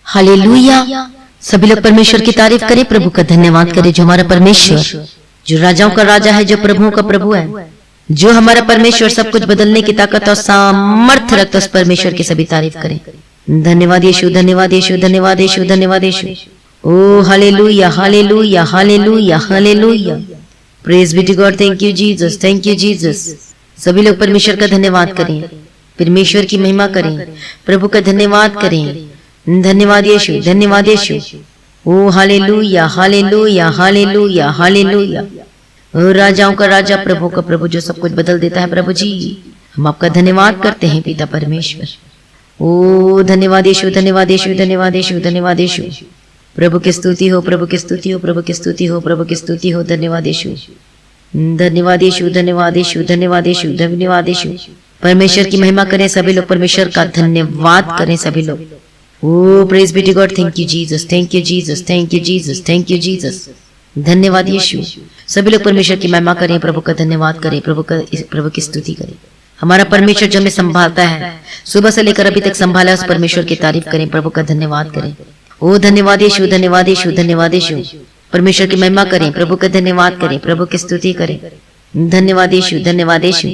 Hallelujah. सभी लोग परमेश्वर की तारीफ करें, प्रभु का धन्यवाद करें। जो हमारा परमेश्वर, जो राजाओं का राजा है, जो प्रभुओं का प्रभु है, जो हमारा परमेश्वर सब कुछ बदलने की ताकत और सामर्थ्य रखता, उस परमेश्वर की सभी तारीफ करें। धन्यवाद यीशु, धन्यवाद यीशु, धन्यवाद यीशु, धन्यवाद Yeshu. O hallelujah, hallelujah, hallelujah, hallelujah. Praise be to God. Thank you Jesus, thank you Jesus. सभी लोग परमेश्वर का धन्यवाद करें, परमेश्वर की महिमा करें, प्रभु का धन्यवाद करें। धन्यवाद यीशु, धन्यवाद Yeshu. O hallelujah, hallelujah, hallelujah, hallelujah. ओ राजाओं का राजा, प्रभु का प्रभु, जो सब कुछ बदल देता है, प्रभु जी हम आपका धन्यवाद करते हैं पिता परमेश्वर। ओ धन्यवाद यीशु, धन्यवाद यीशु, धन्यवाद यीशु, धन्यवाद यीशु। प्रभु की स्तुति हो, प्रभु की स्तुति हो, प्रभु की स्तुति हो, प्रभु की स्तुति हो। धन्यवाद यीशु, धन्यवाद यीशु, धन्यवाद यीशु, धन्यवाद यीशु, धन्यवाद यीशु। परमेश्वर की महिमा करें सभी लोग, परमेश्वर का धन्यवाद करें सभी लोग। O praise be to God. Thank you Jesus, thank you Jesus, thank you Jesus, thank you Jesus. धन्यवाद यीशु। सभी लोग परमेश्वर की महिमा करें, प्रभु का धन्यवाद करें, प्रभु की स्तुति करें। हमारा परमेश्वर जो हमें संभालता है, सुबह से लेकर अभी तक संभाला, उस परमेश्वर की तारीफ करें, प्रभु का धन्यवाद करें। ओ धन्यवाद यीशु, धन्यवाद यीशु, धन्यवाद यीशु। परमेश्वर की महिमा करें, प्रभु का धन्यवाद करें, प्रभु की स्तुति करें। धन्यवाद यीशु, धन्यवाद यीशु।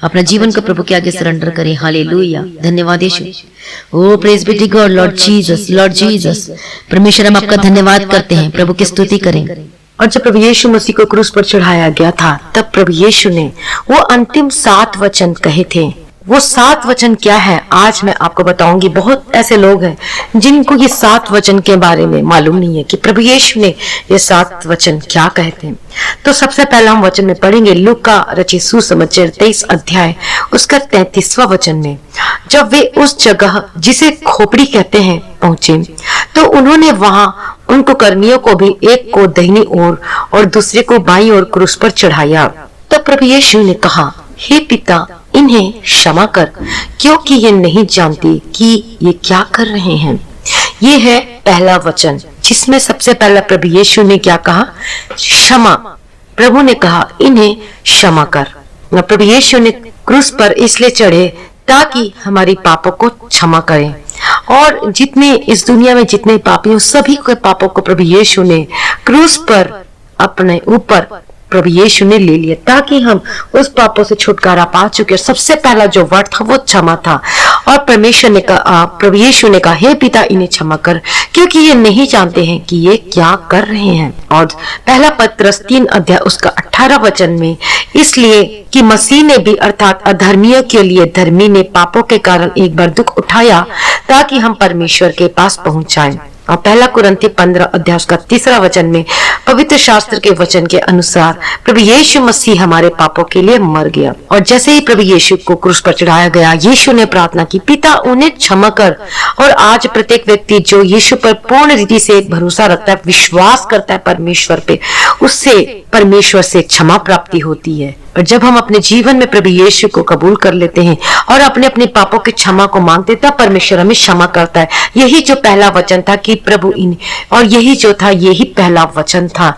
अपना जीवन को प्रभु के आगे सरेंडर करें। हालेलुया, धन्यवाद Yeshu. O praise be to God. Lord Jesus, Lord Jesus. परमेश्वर हम आपका धन्यवाद करते हैं, प्रभु की स्तुति करें। और जब प्रभु यीशु मसीह को क्रूस पर चढ़ाया गया था, तब प्रभु यीशु ने वो अंतिम 7 वचन कहे थे। वो 7 वचन क्या है, आज मैं आपको बताऊंगी। बहुत ऐसे लोग हैं जिनको ये 7 वचन के बारे में मालूम नहीं है कि प्रभु यीशु ने ये 7 वचन क्या कहते हैं। तो सबसे पहला हम वचन में पढ़ेंगे लूका रचित सुसमाचार 23 अध्याय उसका 33वां वचन में। जब वे उस जगह जिसे खोपड़ी कहते हैं पहुंचे, तो उन्होंने वहां उनको कर्मियों को भी, एक को दाहिनी ओर और दूसरे को बाईं ओर क्रूस पर चढ़ाया। तब प्रभु यीशु ने कहा, हे पिता, इन्हें क्षमा कर, क्योंकि ये नहीं जानते कि ये क्या कर रहे हैं। ये है पहला वचन, जिसमें सबसे पहला प्रभु यीशु ने क्या कहा? क्षमा। प्रभु ने कहा, इन्हें क्षमा कर। प्रभु यीशु ने क्रूस पर इसलिए चढ़े ताकि हमारी पापों को क्षमा करें। और जितने इस दुनिया में जितने पापी हैं, सभी के पापों को प्रभु यीशु ने क्रूस पर अपने ऊपर प्रभु यीशु ने ले लिया, ताकि हम उस पापों से छुटकारा पा चुके। सबसे पहला जो वर्ड था वो क्षमा था। और परमेश्वर ने कहा, प्रभु यीशु ने कहा, हे पिता, इन्हें क्षमा कर, क्योंकि ये नहीं जानते हैं कि ये क्या कर रहे हैं। और पहला पत्रस 3 अध्याय उसका 18 वचन में, इसलिए कि मसीह ने भी अर्थात अधर्मियों के लिए धर्मी ने पापों के कारण एक बार दुख उठाया, ताकि हम परमेश्वर के पास पहुंच जाएं। और पहला कुरिन्थी 15 अध्याय उसका 3 वचन में, पवित्र शास्त्र के वचन के अनुसार प्रभु यीशु मसीह हमारे पापों के लिए मर गया। और जैसे ही प्रभु यीशु को क्रूस पर चढ़ाया गया, यीशु ने प्रार्थना की, पिता, उन्हें क्षमा कर। और आज प्रत्येक व्यक्ति जो यीशु पर पूर्ण रीति से भरोसा रखता है, विश्वास करता है परमेश्वर पे, उससे परमेश्वर से क्षमा प्राप्ति होती है। और जब हम अपने जीवन में प्रभु यीशु को कबूल कर लेते हैं और अपने अपने पापों की क्षमा को मांगते, तब परमेश्वर हमें क्षमा करता है। यही जो पहला वचन था कि प्रभु इन, और यही जो था, यही पहला वचन था,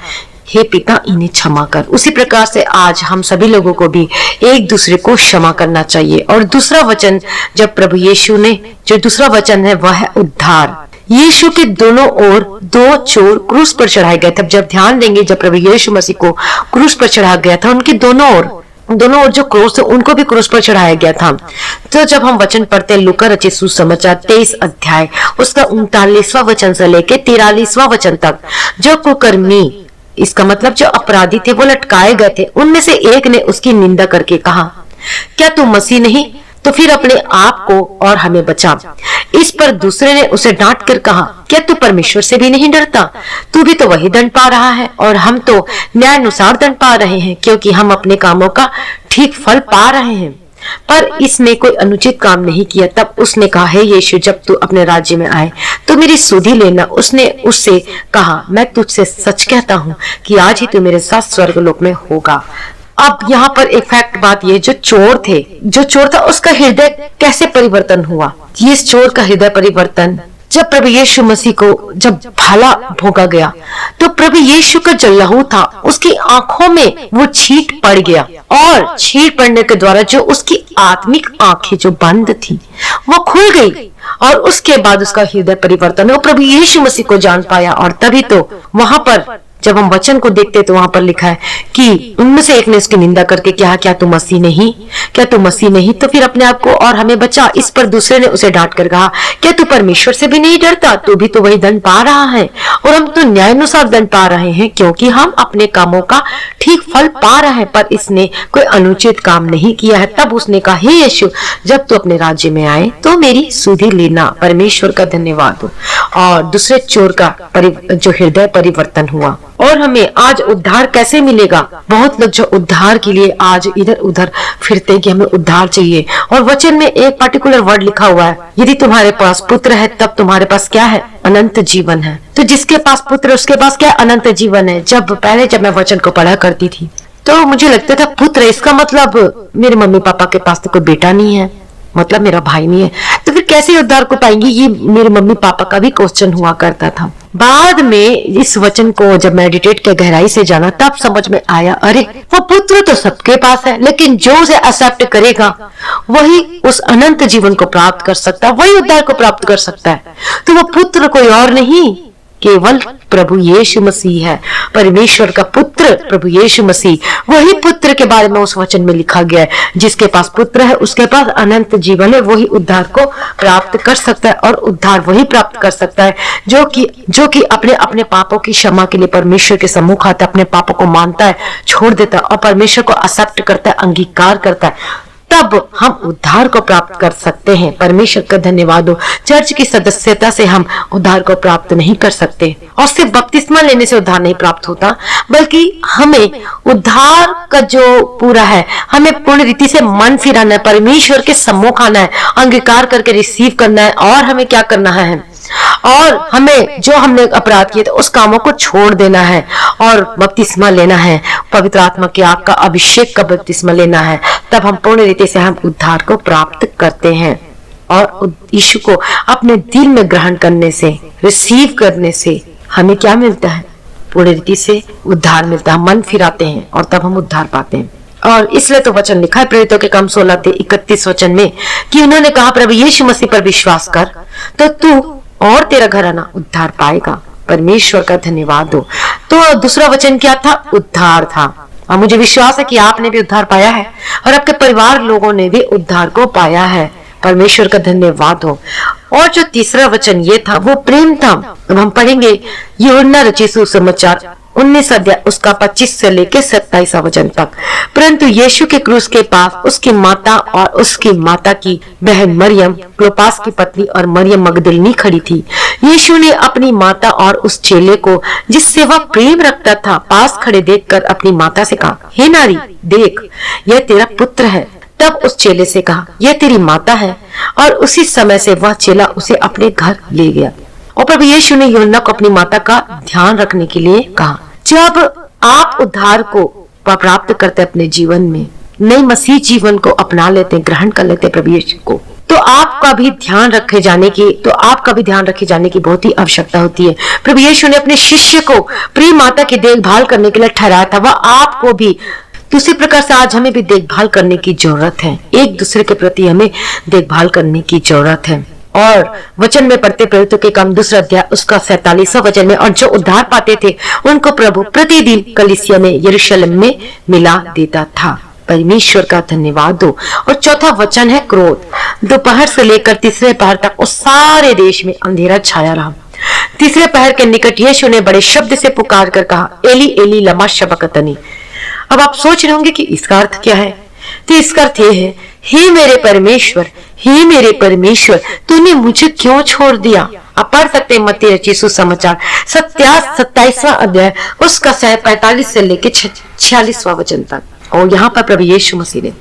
हे पिता, इन्हें क्षमा कर। उसी प्रकार से आज हम सभी लोगों को भी एक दूसरे को क्षमा करना चाहिए। और दूसरा वचन, जब प्रभु यीशु ने, जो दूसरा वचन है वह है उद्धार। यीशु के दोनों ओर 2 चोर क्रूस पर चढ़ाए गए थे। जब ध्यान देंगे, जब प्रभु यीशु मसीह को क्रूस पर चढ़ाया गया था, उनके दोनों ओर जो क्रूस थे, उनको भी क्रूस पर चढ़ाया गया था। तो जब हम वचन पढ़ते हैं लूका रचित सुसमाचार 23 अध्याय उसका 39वां वचन से लेके 43वां वचन तक, जो कुकर्मी, इसका मतलब जो अपराधी थे, वो लटकाए गए थे, उनमें से एक ने उसकी निंदा करके कहा, क्या तू मसीह नहीं? तो फिर अपने आप को और हमें बचा। इस पर दूसरे ने उसे डांट कर कहा, क्या तू परमेश्वर से भी नहीं डरता? तू भी तो वही दंड पा रहा है, और हम तो न्याय अनुसार दंड पा रहे हैं, क्योंकि हम अपने कामों का ठीक फल पा रहे हैं। पर इसने कोई अनुचित काम नहीं किया। तब उसने कहा, हे यीशु, जब तू अपने राज्य में आए तो मेरी सुधि लेना। उसने उससे कहा, मैं तुझसे सच कहता हूँ कि आज ही तू मेरे साथ स्वर्गलोक में होगा। अब यहाँ पर एक फैक्ट बात ये, जो चोर था उसका हृदय कैसे परिवर्तन हुआ? ये इस चोर का हृदय परिवर्तन, जब प्रभु यीशु मसीह को जब भाला भोंका गया, तो प्रभु यीशु का जो लहू था, उसकी आंखों में वो छींट पड़ गया, और छींट पड़ने के द्वारा जो उसकी आत्मिक आंखें जो बंद थी वो खुल गई। और उसके बाद उसका हृदय परिवर्तन हो, प्रभु यीशु मसीह को जान पाया। और तभी तो वहां पर जब हम वचन को देखते तो वहां पर लिखा है कि उनमें से एक ने उसकी निंदा करके कहा, क्या तू मसीह नहीं, क्या तू मसीह नहीं तो फिर अपने आप को और हमें बचा। इस पर दूसरे ने उसे डांट कर कहा, क्या तू परमेश्वर से भी नहीं डरता, तू भी तो वही दंड पा रहा है और हम तो न्याय अनुसार दंड पा रहे हैं, क्योंकि हम अपने कामों का ठीक फल पा रहे हैं, पर इसने कोई अनुचित काम नहीं किया है। तब उसने कहा, हे यीशु, जब तू अपने राज्य में आए तो मेरी सुधि लेना। परमेश्वर का धन्यवाद हो। और दूसरे चोर का जो हृदय परिवर्तन हुआ। और हमें आज उद्धार कैसे मिलेगा? बहुत लोग जो उद्धार के लिए आज इधर उधर फिरते हैं कि हमें उद्धार चाहिए, और वचन में एक पर्टिकुलर वर्ड लिखा हुआ है, यदि तुम्हारे पास पुत्र है तब तुम्हारे पास क्या है? अनंत जीवन है। तो जिसके पास पुत्र उसके पास क्या? अनंत जीवन है। जब मैं वचन को पढ़ा करती थी तो मुझे लगता था पुत्र, इसका मतलब मेरे मम्मी पापा के पास तो कोई बेटा नहीं है, मतलब मेरा भाई नहीं है, तो फिर कैसे उद्धार को पाएंगे? ये मेरे मम्मी पापा का भी क्वेश्चन हुआ करता था। बाद में इस वचन को जब मेडिटेट के गहराई से जाना तब समझ में आया, अरे वो पुत्र तो सबके पास है, लेकिन जो उसे एक्सेप्ट करेगा वही उस अनंत जीवन को प्राप्त कर सकता है, वही उद्धार को प्राप्त कर सकता है। तो वो पुत्र कोई और नहीं, केवल प्रभु यीशु मसीह है, परमेश्वर का पुत्र प्रभु यीशु मसीह। वही पुत्र के बारे में उस वचन में लिखा गया है, जिसके पास पुत्र है उसके पास अनंत जीवन है, वही उद्धार को प्राप्त कर सकता है। और उद्धार वही प्राप्त कर सकता है जो कि अपने अपने पापों की क्षमा के लिए परमेश्वर के सम्मुख आता है, अपने पापों को मानता है, छोड़ देता है और परमेश्वर को एक्सेप्ट करता है, अंगीकार करता है, तब हम उद्धार को प्राप्त कर सकते हैं। परमेश्वर का धन्यवाद हो। चर्च की सदस्यता से हम उद्धार को प्राप्त नहीं कर सकते, और सिर्फ बपतिस्मा लेने से उद्धार नहीं प्राप्त होता, बल्कि हमें उद्धार का जो पूरा है, हमें पूर्ण रीति से मन फिराना है, परमेश्वर के सम्मुख आना है, अंगीकार करके रिसीव करना है। और हमें क्या करना है? और हमें जो हमने अपराध किए थे उस कामों को छोड़ देना है और बपतिस्मा लेना है, पवित्र आत्मा की आग का अभिषेक का बपतिस्मा लेना है। तब हम पूर्ण रीति से हम उद्धार को प्राप्त करते हैं। और यीशु को अपने दिल में ग्रहण करने से, रिसीव करने से हमें क्या मिलता है? पूर्ण रीति से उद्धार मिलता है। मन फिराते हैं और तब हम उद्धार पाते हैं। और इसलिए तो वचन लिखा है प्रेरितों के काम 16:31 वचन में कि उन्होंने कहा, प्रभु यीशु मसीह पर विश्वास कर तो तू और तेरा घराना उद्धार पाएगा। परमेश्वर का धन्यवाद हो। तो दूसरा वचन क्या था? उद्धार था। और मुझे विश्वास है कि आपने भी उद्धार पाया है और आपके परिवार लोगों ने भी उद्धार को पाया है। परमेश्वर का धन्यवाद हो। और जो तीसरा वचन ये था वो प्रेम था। अब हम पढ़ेंगे यूहन्ना रचित सुसमाचार 19 अध्याय उसका 25 से लेके 27 वचन तक। परंतु यीशु के क्रूस के पास उसकी माता और उसकी माता की बहन मरियम, क्लोपास की पत्नी, और मरियम मगदलिनी खड़ी थी। यीशु ने अपनी माता और उस चेले को जिससे वह प्रेम रखता था पास खड़े देखकर अपनी माता से कहा, हे नारी, देख यह तेरा पुत्र है। तब उस चेले से कहा, यह तेरी माता है। और उसी समय से वह चेला उसे अपने घर ले गया। और प्रभु यीशु ने यूहन्ना को अपनी माता का ध्यान रखने के लिए कहा। जब आप उद्धार को प्राप्त करते अपने जीवन में, नए मसीह जीवन को अपना लेते, ग्रहण कर लेते प्रभु यीशु को, तो आपका भी ध्यान रखे जाने की बहुत ही आवश्यकता होती है। प्रभु यीशु ने अपने शिष्य को प्रिय माता की देखभाल करने के लिए ठहराया था। वह आपको भी दूसरे प्रकार से आज हमें भी देखभाल करने की जरूरत है। एक दूसरे के प्रति हमें देखभाल करने की जरूरत है। और वचन में पढ़ते प्रेरितों के काम 2 अध्याय उसका 47वां वचन में, और जो उद्धार पाते थे उनको प्रभु प्रतिदिन कलीसिया में यरूशलेम में मिला देता था। परमेश्वर का धन्यवाद हो। और चौथा वचन है क्रोध। दोपहर से लेकर तीसरे पहर तक उस सारे देश में अंधेरा छाया रहा। तीसरे पहर के निकट यीशु ने बड़े शब्द से पुकार कर कहा, एली एली लमा शबक्तनी। अब आप सोच रहे होंगे कि इसका अर्थ क्या है? तो इसका अर्थ ये है, हे मेरे परमेश्वर, तूने मुझे क्यों छोड़ दिया? आप पढ़ सकते हैं मत्ती रचित सुसमाचार 27वां अध्याय उसका 45 से लेके 46वां वचन तक। और यहाँ पर प्रभु यीशु मसीह ने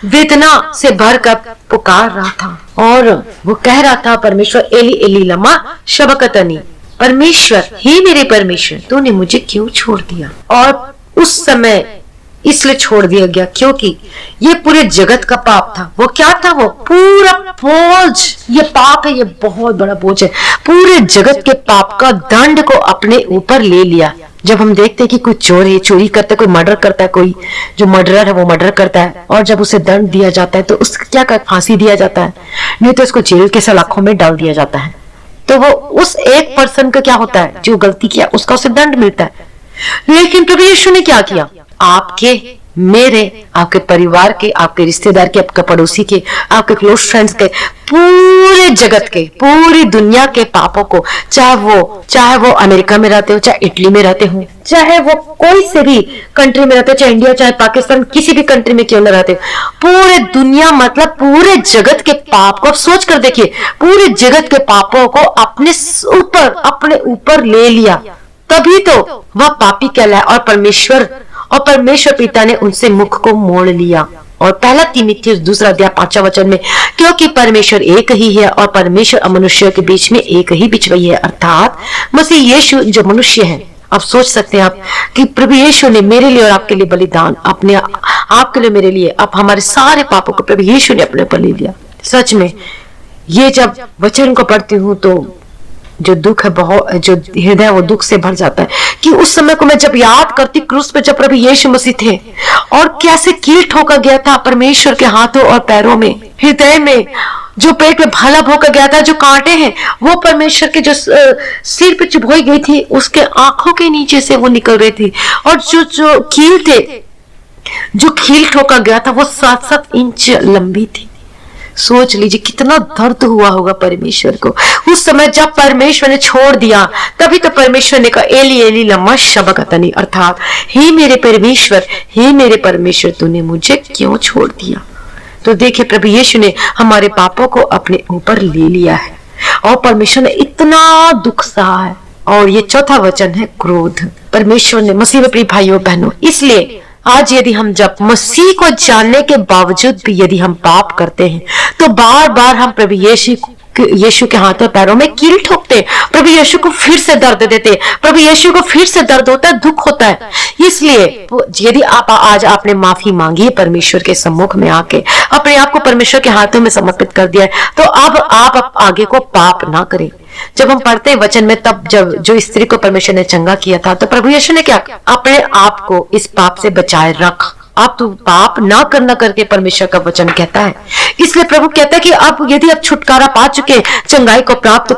वेदना से भरकर पुकार रहा था और वो कह रहा था, परमेश्वर एली एली लमा शबक्तनी, परमेश्वर, हे मेरे परमेश्वर, तूने मुझे क्यों छोड़ दिया? और उस समय इसलिए छोड़ दिया गया क्योंकि ये पूरे जगत का पाप था। वो क्या था? वो पूरा बोझ, ये पाप है, ये बहुत बड़ा बोझ है। पूरे जगत के पाप का दंड को अपने ऊपर ले लिया। जब हम देखते हैं कि कोई चोर है, चोरी करता है, कोई मर्डर करता है, कोई जो मर्डरर है वो मर्डर करता है, और जब उसे दंड दिया जाता है तो उसको क्या कर फांसी दिया जाता है, नहीं तो उसको जेल के सलाखों में डाल दिया जाता है। तो वो उस एक पर्सन का क्या होता है, जो गलती किया उसका उसे दंड मिलता है। लेकिन प्रभु यीशु ने क्या किया, आपके, मेरे, आपके परिवार के, आपके रिश्तेदार के, आपके पड़ोसी के, आपके क्लोज फ्रेंड्स के, पूरे जगत के, पूरी दुनिया के पापों को, चाहे वो अमेरिका में रहते हो, चाहे इटली में रहते हो, चाहे वो कोई से भी कंट्री में रहते हो, चाहे इंडिया, चाहे पाकिस्तान, किसी भी कंट्री में क्यों न रहते हो, पूरे दुनिया मतलब पूरे जगत के पाप को, अब सोच कर देखिए, पूरे जगत के पापों को अपने ऊपर ले लिया, तभी तो वह पापी कहलाया। और परमेश्वर पिता ने उनसे मुख को मोड़ लिया। और पहला तीमुथियुस 2:5 वचन में, क्योंकि परमेश्वर एक ही है और परमेश्वर और मनुष्य के बीच में एक ही बिछवई है, अर्थात मसीह यीशु जो मनुष्य है। अब सोच सकते हैं आप कि प्रभु यीशु ने मेरे लिए और आपके लिए बलिदान, अपने आपके लिए, मेरे लिए, आप हमारे सारे पापों को प्रभु यीशु ने अपने पर ले लिया। सच में ये जब वचन को पढ़ती हूँ तो जो दुख है, बहुत जो हृदय वो दुख से भर जाता है कि उस समय को मैं जब याद करती, क्रूस पे जब प्रभु यीशु मसीह थे और कैसे कील ठोका गया था परमेश्वर के हाथों और पैरों में, हृदय में, जो पेट में भाला भोंका गया था, जो कांटे हैं वो परमेश्वर के जो सिर पे चुभोई गई थी, उसके आंखों के नीचे से वो निकल रही थी, और जो कील थे, जो कील ठोका गया था वो 7-7 इंच लंबी थी। सोच लीजिए कितना दर्द हुआ होगा परमेश्वर को उस समय जब परमेश्वर ने छोड़ दिया। तभी तो परमेश्वर ने कहा, एली एली लम्मा शबक्तनी, अर्थात हे मेरे परमेश्वर तूने मुझे क्यों छोड़ दिया। तो देखिए प्रभु यीशु ने हमारे पापों को अपने ऊपर ले लिया है और परमेश्वर ने इतना दुख सहा है। और ये चौथा वचन है क्रोध। परमेश्वर ने, मसीह में प्रिय भाइयों बहनों, इसलिए आज यदि हम जब मसीह को जानने के बावजूद भी यदि हम पाप करते हैं तो बार बार हम प्रभु यीशु के हाथों पैरों में कील ठोकते, प्रभु यीशु को फिर से दर्द देते, प्रभु यीशु को फिर से दर्द होता है, दुख होता है। इसलिए यदि आप आज आपने माफी मांगी है परमेश्वर के सम्मुख में आके, अपने आप को परमेश्वर के हाथों में समर्पित कर दिया है, तो अब आप आगे को पाप ना करें। जब हम पढ़ते हैं वचन में, तब जब जो स्त्री को परमेश्वर ने चंगा किया था तो प्रभु यीशु ने क्या, अपने आप को इस पाप से बचाए रख, आप तू पाप ना करना करके परमेश्वर का वचन कहता है। इसलिए प्रभु कहता है कि अब यदि आप छुटकारा पा चुके, चंगाई को प्राप्त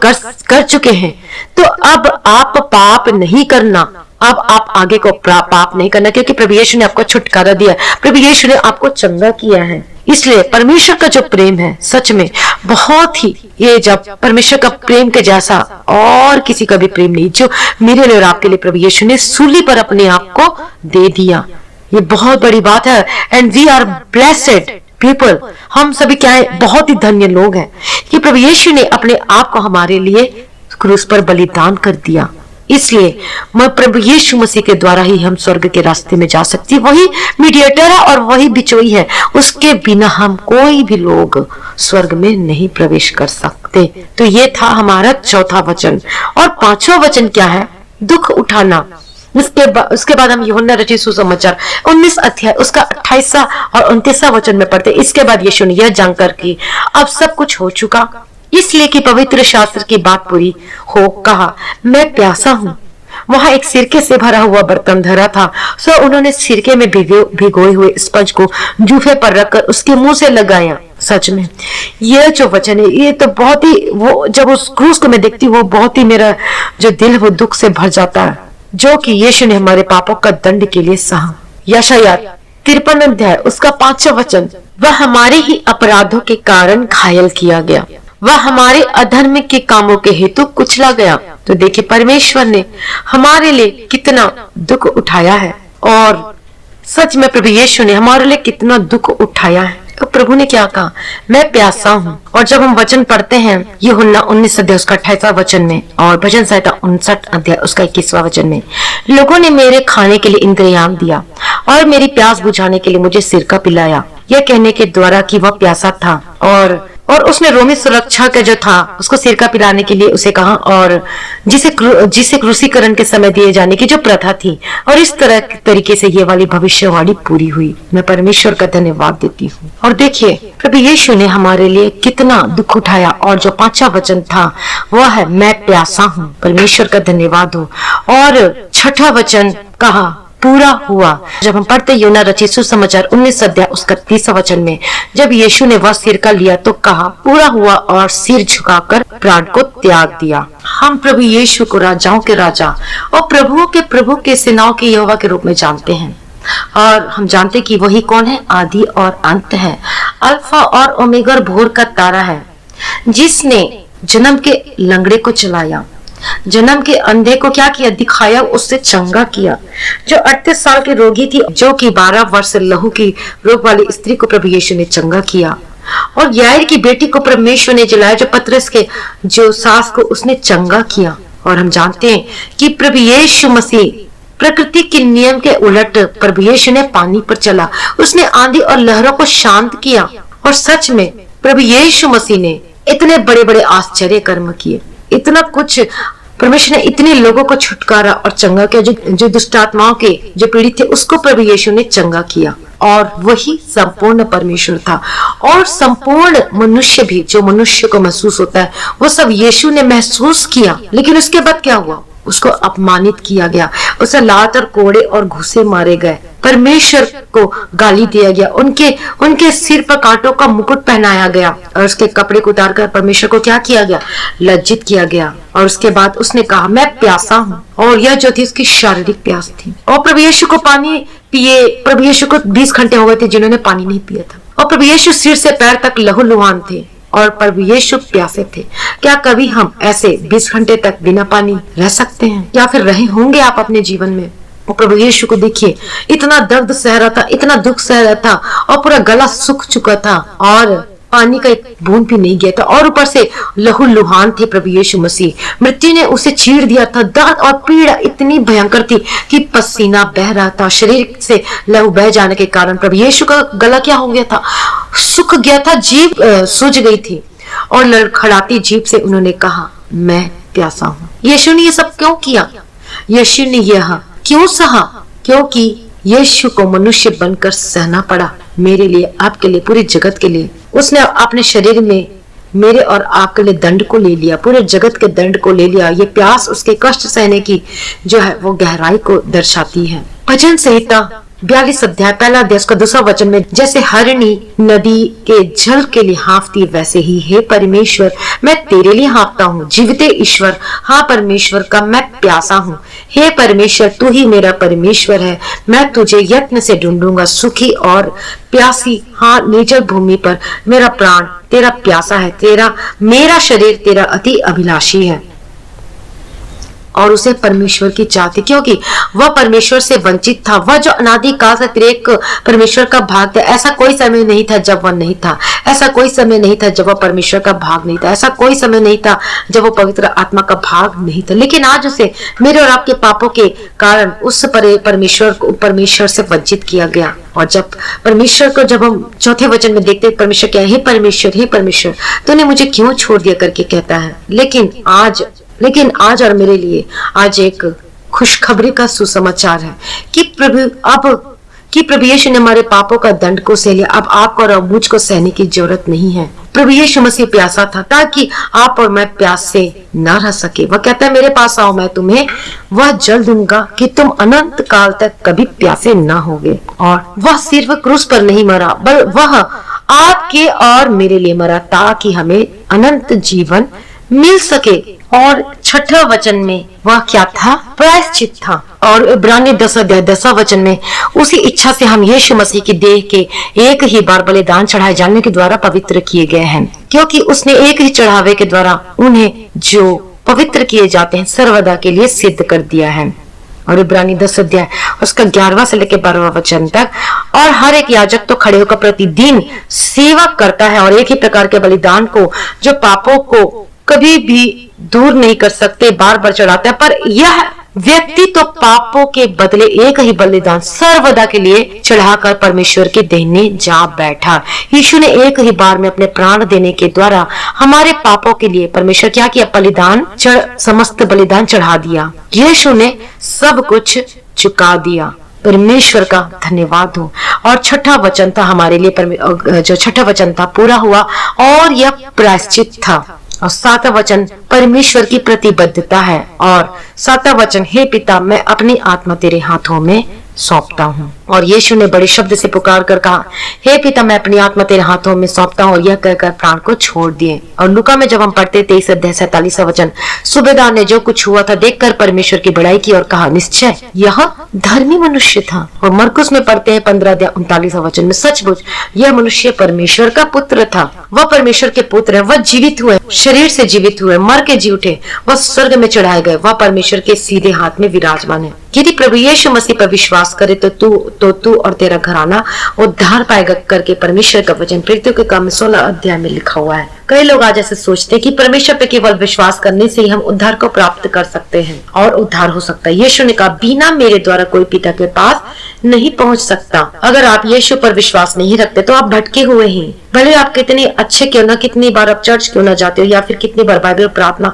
कर चुके हैं, तो अब आप पाप नहीं करना, अब आप आगे को पाप नहीं करना, क्योंकि प्रभु यीशु ने आपको छुटकारा दिया, प्रभु यीशु ने आपको चंगा किया है। इसलिए परमेश्वर का जो प्रेम है सच में बहुत ही, ये जब परमेश्वर का प्रेम के जैसा और किसी का भी प्रेम नहीं, जो मेरे लिए और आपके लिए प्रभु यीशु ने सूली पर अपने आप को दे दिया, ये बहुत बड़ी बात है। And we are blessed people, हम सभी क्या है, बहुत ही धन्य लोग हैं कि प्रभु यीशु ने अपने आप को हमारे लिए क्रूस पर बलिदान कर दिया। इसलिए मैं प्रभु यीशु मसीह के द्वारा ही हम स्वर्ग के रास्ते में जा सकती, वही मीडिएटर है और वही बिचोई है, उसके बिना हम कोई भी लोग स्वर्ग में नहीं प्रवेश कर सकते। तो ये था हमारा चौथा वचन। और पांचवा वचन क्या है, दुख उठाना। उसके बाद हम यूहन्ना रचित सुसमाचार 19 अध्याय उसका 28वां और 29वां वचन में पढ़ते। इसके बाद यीशु ने यह जानकर कि अब सब कुछ हो चुका, इसलिए कि पवित्र शास्त्र की बात पूरी हो, कहा मैं प्यासा हूँ। वहां एक सिरके से भरा हुआ बर्तन धरा था, सो उन्होंने सिरके में भिगोए हुए स्पंज को जूफे पर रखकर उसके मुंह से लगाया। सच में ये जो वचन है, ये तो बहुत ही, वो जब उस क्रूस को मैं देखती हूँ, वो बहुत ही मेरा जो दिल वो दुख से भर जाता है, जो कि यीशु ने हमारे पापों का दंड के लिए सहा। यशायाह 53 अध्याय उसका 5वां वचन, वह हमारे ही अपराधों के कारण घायल किया गया, वह हमारे अधर्म के कामों के हेतु कुचला गया। तो देखिए परमेश्वर ने हमारे लिए कितना दुख उठाया है, और सच में प्रभु यीशु ने हमारे लिए कितना दुख उठाया है। तो प्रभु ने क्या कहा, मैं प्यासा हूँ। और जब हम वचन पढ़ते हैं यूहन्ना 19 अध्याय उसका 28वां वचन में और भजन संहिता 59 अध्याय उसका 21वां वचन में, लोगों ने मेरे खाने के लिए इंतजाम दिया और मेरी प्यास बुझाने के लिए मुझे सिरका पिलाया, यह कहने के द्वारा कि वह प्यासा था। और और उसने रोमी सुरक्षा का जो था उसको सिरका पिलाने के लिए उसे कहा, और जिसे क्रूसीकरण के समय दिए जाने की जो प्रथा थी, और इस तरीके से ये वाली भविष्यवाणी पूरी हुई। मैं परमेश्वर का धन्यवाद देती हूँ। और देखिए प्रभु यीशु ने हमारे लिए कितना दुख उठाया, और जो 5वां वचन था वह है मैं प्यासा हूँ। परमेश्वर का धन्यवाद हो। और 6वां वचन कहा पूरा हुआ। जब हम पढ़ते यूहन्ना रचित सुसमाचार 19 अध्याय उसका 30वां वचन में, जब यीशु ने वह सिरका लिया तो कहा पूरा हुआ, और सिर झुकाकर प्राण को त्याग दिया। हम प्रभु यीशु को राजाओं के राजा और प्रभुओं के प्रभु के सेनाओं के यहोवा के रूप में जानते हैं, और हम जानते कि वही कौन है, आदि और अंत है, अल्फा और ओमेगा और भोर का तारा है, जिसने जन्म के लंगड़े को चलाया, जन्म के अंधे को क्या किया, दिखाया, उससे चंगा किया। जो 38 साल की रोगी थी, जो कि 12 वर्ष से लहू की रोग वाली स्त्री को प्रभु यीशु ने चंगा किया। और याईर की बेटी को परमेश्वर ने जलाया, जो पतरस के जो सास को उसने चंगा किया। और हम जानते हैं कि प्रभु यीशु मसीह प्रकृति के नियम के उलट प्रभु यीशु ने पानी पर चला, उसने आंधी और लहरों को शांत किया। और सच में प्रभु यीशु मसीह ने इतने बड़े बड़े आश्चर्य कर्म किए, इतना कुछ। परमेश्वर ने इतने लोगों को छुटकारा और चंगा किया, जो दुष्ट आत्माओं के जो पीड़ित थे उसको प्रभु यीशु ने चंगा किया। और वही संपूर्ण परमेश्वर था। और संपूर्ण मनुष्य भी जो मनुष्य को महसूस होता है वो सब यीशु ने महसूस किया। लेकिन उसके बाद क्या हुआ, उसको अपमानित किया गया, उसे लात और कोड़े और घूंसे मारे गए, परमेश्वर को गाली दिया गया, उनके सिर पर कांटों का मुकुट पहनाया गया, और उसके कपड़े को उतारकर परमेश्वर को क्या किया गया, लज्जित किया गया। और उसके बाद उसने कहा मैं प्यासा हूँ, और यह जो थी उसकी शारीरिक प्यास थी। और प्रभु यीशु को पानी पिए, प्रभु यीशु को 20 घंटे हो गए थे जिन्होंने पानी नहीं पिया था, और प्रभु यीशु सिर से पैर तक लहूलुहान थे, और प्रभु यीशु प्यासे थे। क्या कभी हम ऐसे 20 घंटे तक बिना पानी रह सकते हैं, या फिर रहे होंगे आप अपने जीवन में? और प्रभु यीशु को देखिए, इतना दर्द सह रहा था, इतना दुख सह रहा था, और पूरा गला सूख चुका था, और पानी का एक बूंद भी नहीं गया था, और ऊपर से लहूलुहान थे प्रभु यीशु मसीह। मृत्यु ने उसे चीर दिया था, दर्द और पीड़ा इतनी भयंकर थी कि पसीना बह रहा था, शरीर से लहू बह जाने के कारण प्रभु यीशु का गला क्या हो गया था, सूख गया था, जीभ सूज गई थी, और लड़खड़ाती जीभ से उन्होंने कहा मैं प्यासा हूँ। यीशु ने ये सब क्यों किया? यीशु ने यह क्यों सहा? क्योंकि यीशु को मनुष्य बनकर सहना पड़ा, मेरे लिए, आपके लिए, पूरे जगत के लिए। उसने अपने शरीर में मेरे और आपके लिए दंड को ले लिया, पूरे जगत के दंड को ले लिया। ये प्यास उसके कष्ट सहने की जो है वो गहराई को दर्शाती है। भजन संहिता 42 अध्याय 1 अध्याय उसका 2वां वचन में, जैसे हरणी नदी के जल के लिए हाँफती, वैसे ही हे परमेश्वर मैं तेरे लिए हाँफता हूँ। जीविते ईश्वर, हाँ परमेश्वर का मैं प्यासा हूँ। हे परमेश्वर तू ही मेरा परमेश्वर है, मैं तुझे यत्न से ढूंढूंगा। सुखी और प्यासी, हाँ निर्जल भूमि पर मेरा प्राण तेरा प्यासा है, मेरा शरीर तेरा अति अभिलाषी है। और उसे परमेश्वर की चाह थी, क्योंकि वह परमेश्वर से वंचित था। वह जो अनादि काल से त्रिएक परमेश्वर का भाग था, ऐसा कोई समय नहीं था जब वह नहीं था, ऐसा कोई समय नहीं था जब वह परमेश्वर का भाग नहीं था, ऐसा कोई समय नहीं था जब वो पवित्र आत्मा का भाग नहीं था। लेकिन आज उसे मेरे और आपके पापों के कारण उस परमेश्वर से वंचित किया गया। और जब परमेश्वर को, जब हम 4थे वचन में देखते परमेश्वर क्या, हे परमेश्वर तूने मुझे क्यों छोड़ दिया करके कहता है। लेकिन आज और मेरे लिए आज एक खुशखबरी का सुसमाचार है कि प्रभु यीशु ने हमारे पापों का दंड को सह लिया। अब आपको और मुझको सहने की जरूरत नहीं है। प्रभु यीशु मसीह प्यासा था ताकि आप और मैं प्यास से ना रह सके। वह कहता है मेरे पास आओ, मैं तुम्हें वह जल दूंगा कि तुम अनंत काल तक कभी प्यासे ना होगे। और वह सिर्फ क्रूस पर नहीं मरा, बल्कि वह आपके और मेरे लिए मरा ताकि हमें अनंत जीवन मिल सके। और 6वां वचन में वह क्या था? प्रायश्चित था। और इब्रानी 10 अध्याय 10वां वचन में उसी इच्छा से हम यीशु मसीह की देह के एक ही बार बलिदान चढ़ाए जाने के द्वारा पवित्र किए गए हैं, क्योंकि उसने एक ही चढ़ावे के द्वारा उन्हें जो पवित्र किए जाते हैं सर्वदा के लिए सिद्ध कर दिया है। और इब्रानी 10 अध्याय उसका 11वां से लेकर 12वां वचन तक, और हर एक याजक तो खड़े होकर प्रतिदिन सेवा करता है और एक ही प्रकार के बलिदान को जो पापों को कभी भी दूर नहीं कर सकते बार बार चढ़ाता है, पर यह व्यक्ति तो पापों के बदले एक ही बलिदान सर्वदा के लिए चढ़ाकर परमेश्वर के देने जा बैठा। यीशु ने एक ही बार में अपने प्राण देने के द्वारा हमारे पापों के लिए परमेश्वर क्या किया, समस्त बलिदान चढ़ा दिया। यीशु ने सब कुछ चुका दिया। परमेश्वर का धन्यवाद हो। और छठा वचन था हमारे लिए, जो छठा वचन था पूरा हुआ और यह प्रायश्चित था। और सातवां वचन परमेश्वर की प्रतिबद्धता है। और सातवां वचन, हे पिता मैं अपनी आत्मा तेरे हाथों में सौंपता हूँ। और यीशु ने बड़े शब्द से पुकार कर कहा, हे पिता मैं अपनी आत्मा तेरे हाथों में सौंपता हूँ, और यह कहकर प्राण को छोड़ दिए। और लूका में जब हम पढ़ते 23 अध्याय 47 वचन, सूबेदार ने जो कुछ हुआ था देखकर परमेश्वर की बड़ाई की और कहा, निश्चय यह धर्मी मनुष्य था। और मरकुस में पढ़ते हैं 15 अध्याय 39 वचन में, सचमुच यह मनुष्य परमेश्वर का पुत्र था। वह परमेश्वर के पुत्र है। वह जीवित हुए, शरीर से जीवित हुए, मर के जी उठे, वह स्वर्ग में चढ़ाए गए, वह परमेश्वर के सीधे हाथ में विराजमान है। यदि प्रभु यीशु मसीह पर विश्वास करे तो तू और तेरा घराना उद्धार पाएगा करके परमेश्वर का वचन प्रेरितों के काम में 16 अध्याय में लिखा हुआ है। कई लोग आज ऐसे सोचते हैं कि परमेश्वर पे केवल विश्वास करने से ही हम उद्धार को प्राप्त कर सकते हैं और उद्धार हो सकता है। यीशु ने कहा, बिना मेरे द्वारा कोई पिता के पास नहीं पहुंच सकता। अगर आप यीशु पर विश्वास नहीं रखते तो आप भटके हुए हैं। भले आप कितने अच्छे क्यों ना, कितनी बार आप चर्च क्यों ना जाते हो, या फिर कितनी बार बाइबल प्रार्थना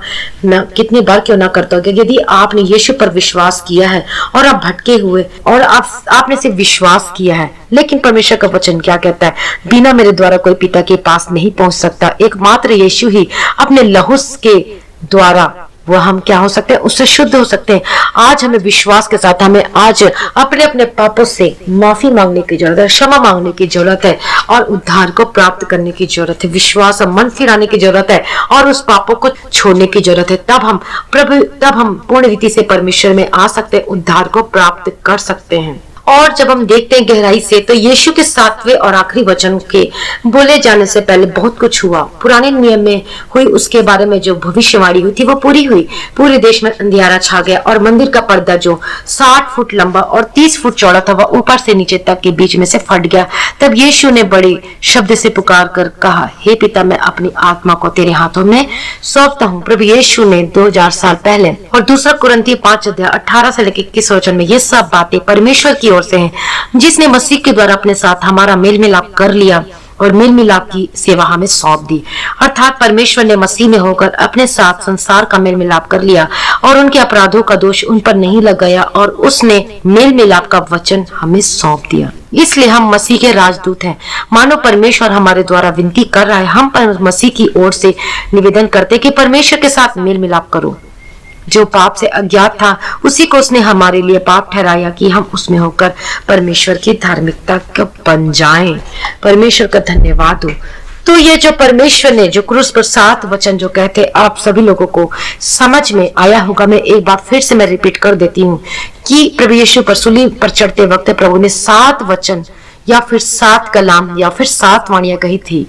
कितनी बार क्यों ना करते हो, यदि आपने यीशु पर विश्वास किया है और आप भटके हुए और आपने सिर्फ विश्वास किया है, लेकिन परमेश्वर का वचन क्या कहता है, बिना मेरे द्वारा कोई पिता के पास नहीं पहुंच सकता। एकमात्र यीशु ही अपने लहू के द्वारा वो हम क्या हो सकते हैं, उससे शुद्ध हो सकते हैं। आज हमें विश्वास के साथ हमें आज अपने अपने पापों से माफी मांगने की जरूरत है, क्षमा मांगने की जरूरत है और उद्धार को प्राप्त करने की जरूरत है। विश्वास और मन फिराने की जरूरत है और उस पापों को छोड़ने की जरूरत है। तब हम पूर्ण रीति से परमेश्वर में आ सकते हैं, उद्धार को प्राप्त कर सकते हैं। और जब हम देखते हैं गहराई से, तो यीशु के 7वें और आखिरी वचन के बोले जाने से पहले बहुत कुछ हुआ। पुराने नियम में हुई उसके बारे में जो भविष्यवाणी हुई थी वो पूरी हुई। पूरे देश में अंधियारा छा गया और मंदिर का पर्दा जो 60 फुट लंबा और 30 फुट चौड़ा था वह ऊपर से नीचे तक के बीच में से फट गया। तब यीशु ने बड़े शब्द से पुकार कर कहा, हे पिता मैं अपनी आत्मा को तेरे हाथों में सौंपता हूँ। प्रभु यीशु ने 2000 साल पहले, और दूसरा कुरिन्थियों 5 अध्याय 18 से लेकर 21 वचन में ये सब बातें परमेश्वर की ओर से हैं, जिसने मसीह के द्वारा अपने साथ हमारा मेल मिलाप कर लिया और मेल मिलाप की सेवा हमें सौंप दी। अर्थात परमेश्वर ने मसीह में होकर अपने साथ संसार का मेल मिलाप कर लिया और उनके अपराधों का दोष उन पर नहीं लगाया और उसने मेल मिलाप का वचन हमें सौंप दिया। इसलिए हम मसीह के राजदूत हैं। मानो परमेश्वर हमारे द्वारा विनती कर रहा है, हम पर मसीह की ओर से निवेदन करते कि परमेश्वर के साथ मेल मिलाप करो। जो पाप से अज्ञात था उसी को उसने हमारे लिए पाप ठहराया कि हम उसमें होकर परमेश्वर की धार्मिकता को बन जाएं। परमेश्वर का धन्यवाद हो। तो ये जो परमेश्वर ने जो क्रूस पर 7 वचन जो कहते आप सभी लोगों को समझ में आया होगा। मैं एक बार फिर से मैं रिपीट कर देती हूँ कि प्रभु यीशु पर सूली पर चढ़ते वक्त प्रभु ने 7 वचन या फिर 7 कलाम या फिर 7 वाणियां कही थी।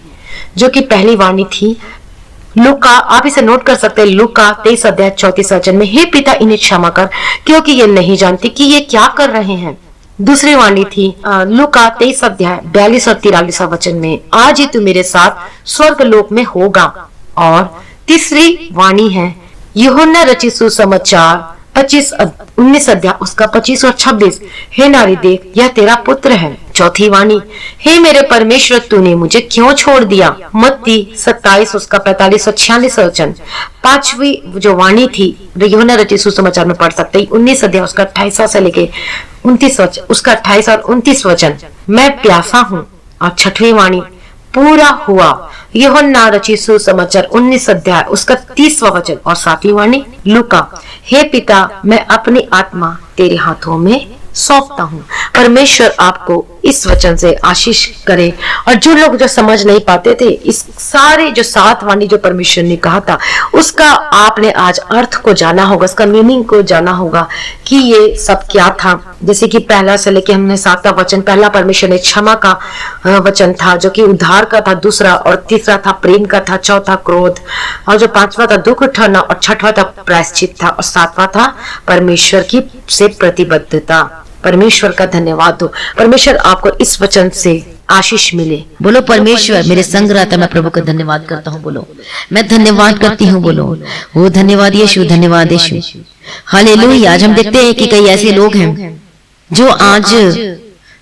जो कि पहली वाणी थी, लूका, आप इसे नोट कर सकते हैं, लूका 23 अध्याय 34 वचन में, हे पिता इन्हें क्षमा कर क्योंकि ये नहीं जानते कि ये क्या कर रहे हैं। दूसरी वाणी थी लूका 23 अध्याय 42 और 43 वचन में, आज ही तू मेरे साथ स्वर्ग लोक में होगा। और तीसरी वाणी है यूहन्ना रचित सुसमाचार 19 अध्याय उसका 25 और 26, हे नारी देख यह तेरा पुत्र है। चौथी वाणी, हे मेरे परमेश्वर तूने मुझे क्यों छोड़ दिया। मत्ती 27 उसका 45 और 46 वचन। पांचवी जो वाणी थी यूहन्ना रचित सुसमाचार में पढ़ सकते हैं 19 अध्याय उसका 28 से लेके 29 वचन, उसका 28 और 29 वचन, मैं प्यासा हूँ। और छठवीं वाणी, पूरा हुआ, यूहन्ना रचित सुसमाचार 19 अध्याय उसका 30वां वचन। और 7वीं वाणी लूका, हे पिता मैं अपनी आत्मा तेरे हाथों में सौंपता हूँ। परमेश्वर आपको इस वचन से आशीष करे। और जो लोग जो समझ नहीं पाते थे इस सारे जो 7 वाणी जो परमेश्वर ने कहा था उसका आपने आज अर्थ को जाना होगा, उसका मीनिंग को जाना होगा कि ये सब क्या था। जैसे कि पहला से लेके हमने 7वां वचन, पहला परमेश्वर ने क्षमा का वचन था जो कि उद्धार का था, दूसरा और तीसरा था प्रेम का था, चौथा क्रोध, और जो 5वां था दुख उठाना, और 6वां था प्रायश्चित था, और 7वां था परमेश्वर की से प्रतिबद्धता। परमेश्वर का धन्यवाद हो। परमेश्वर आपको इस वचन से आशीष मिले। बोलो परमेश्वर मेरे संग रहता, मैं प्रभु का धन्यवाद करता हूँ। बोलो मैं धन्यवाद करती हूँ। बोलो वो धन्यवाद यीशु, धन्यवाद यीशु। हालेलुया। आज हम देखते हैं कि कई ऐसे लोग हैं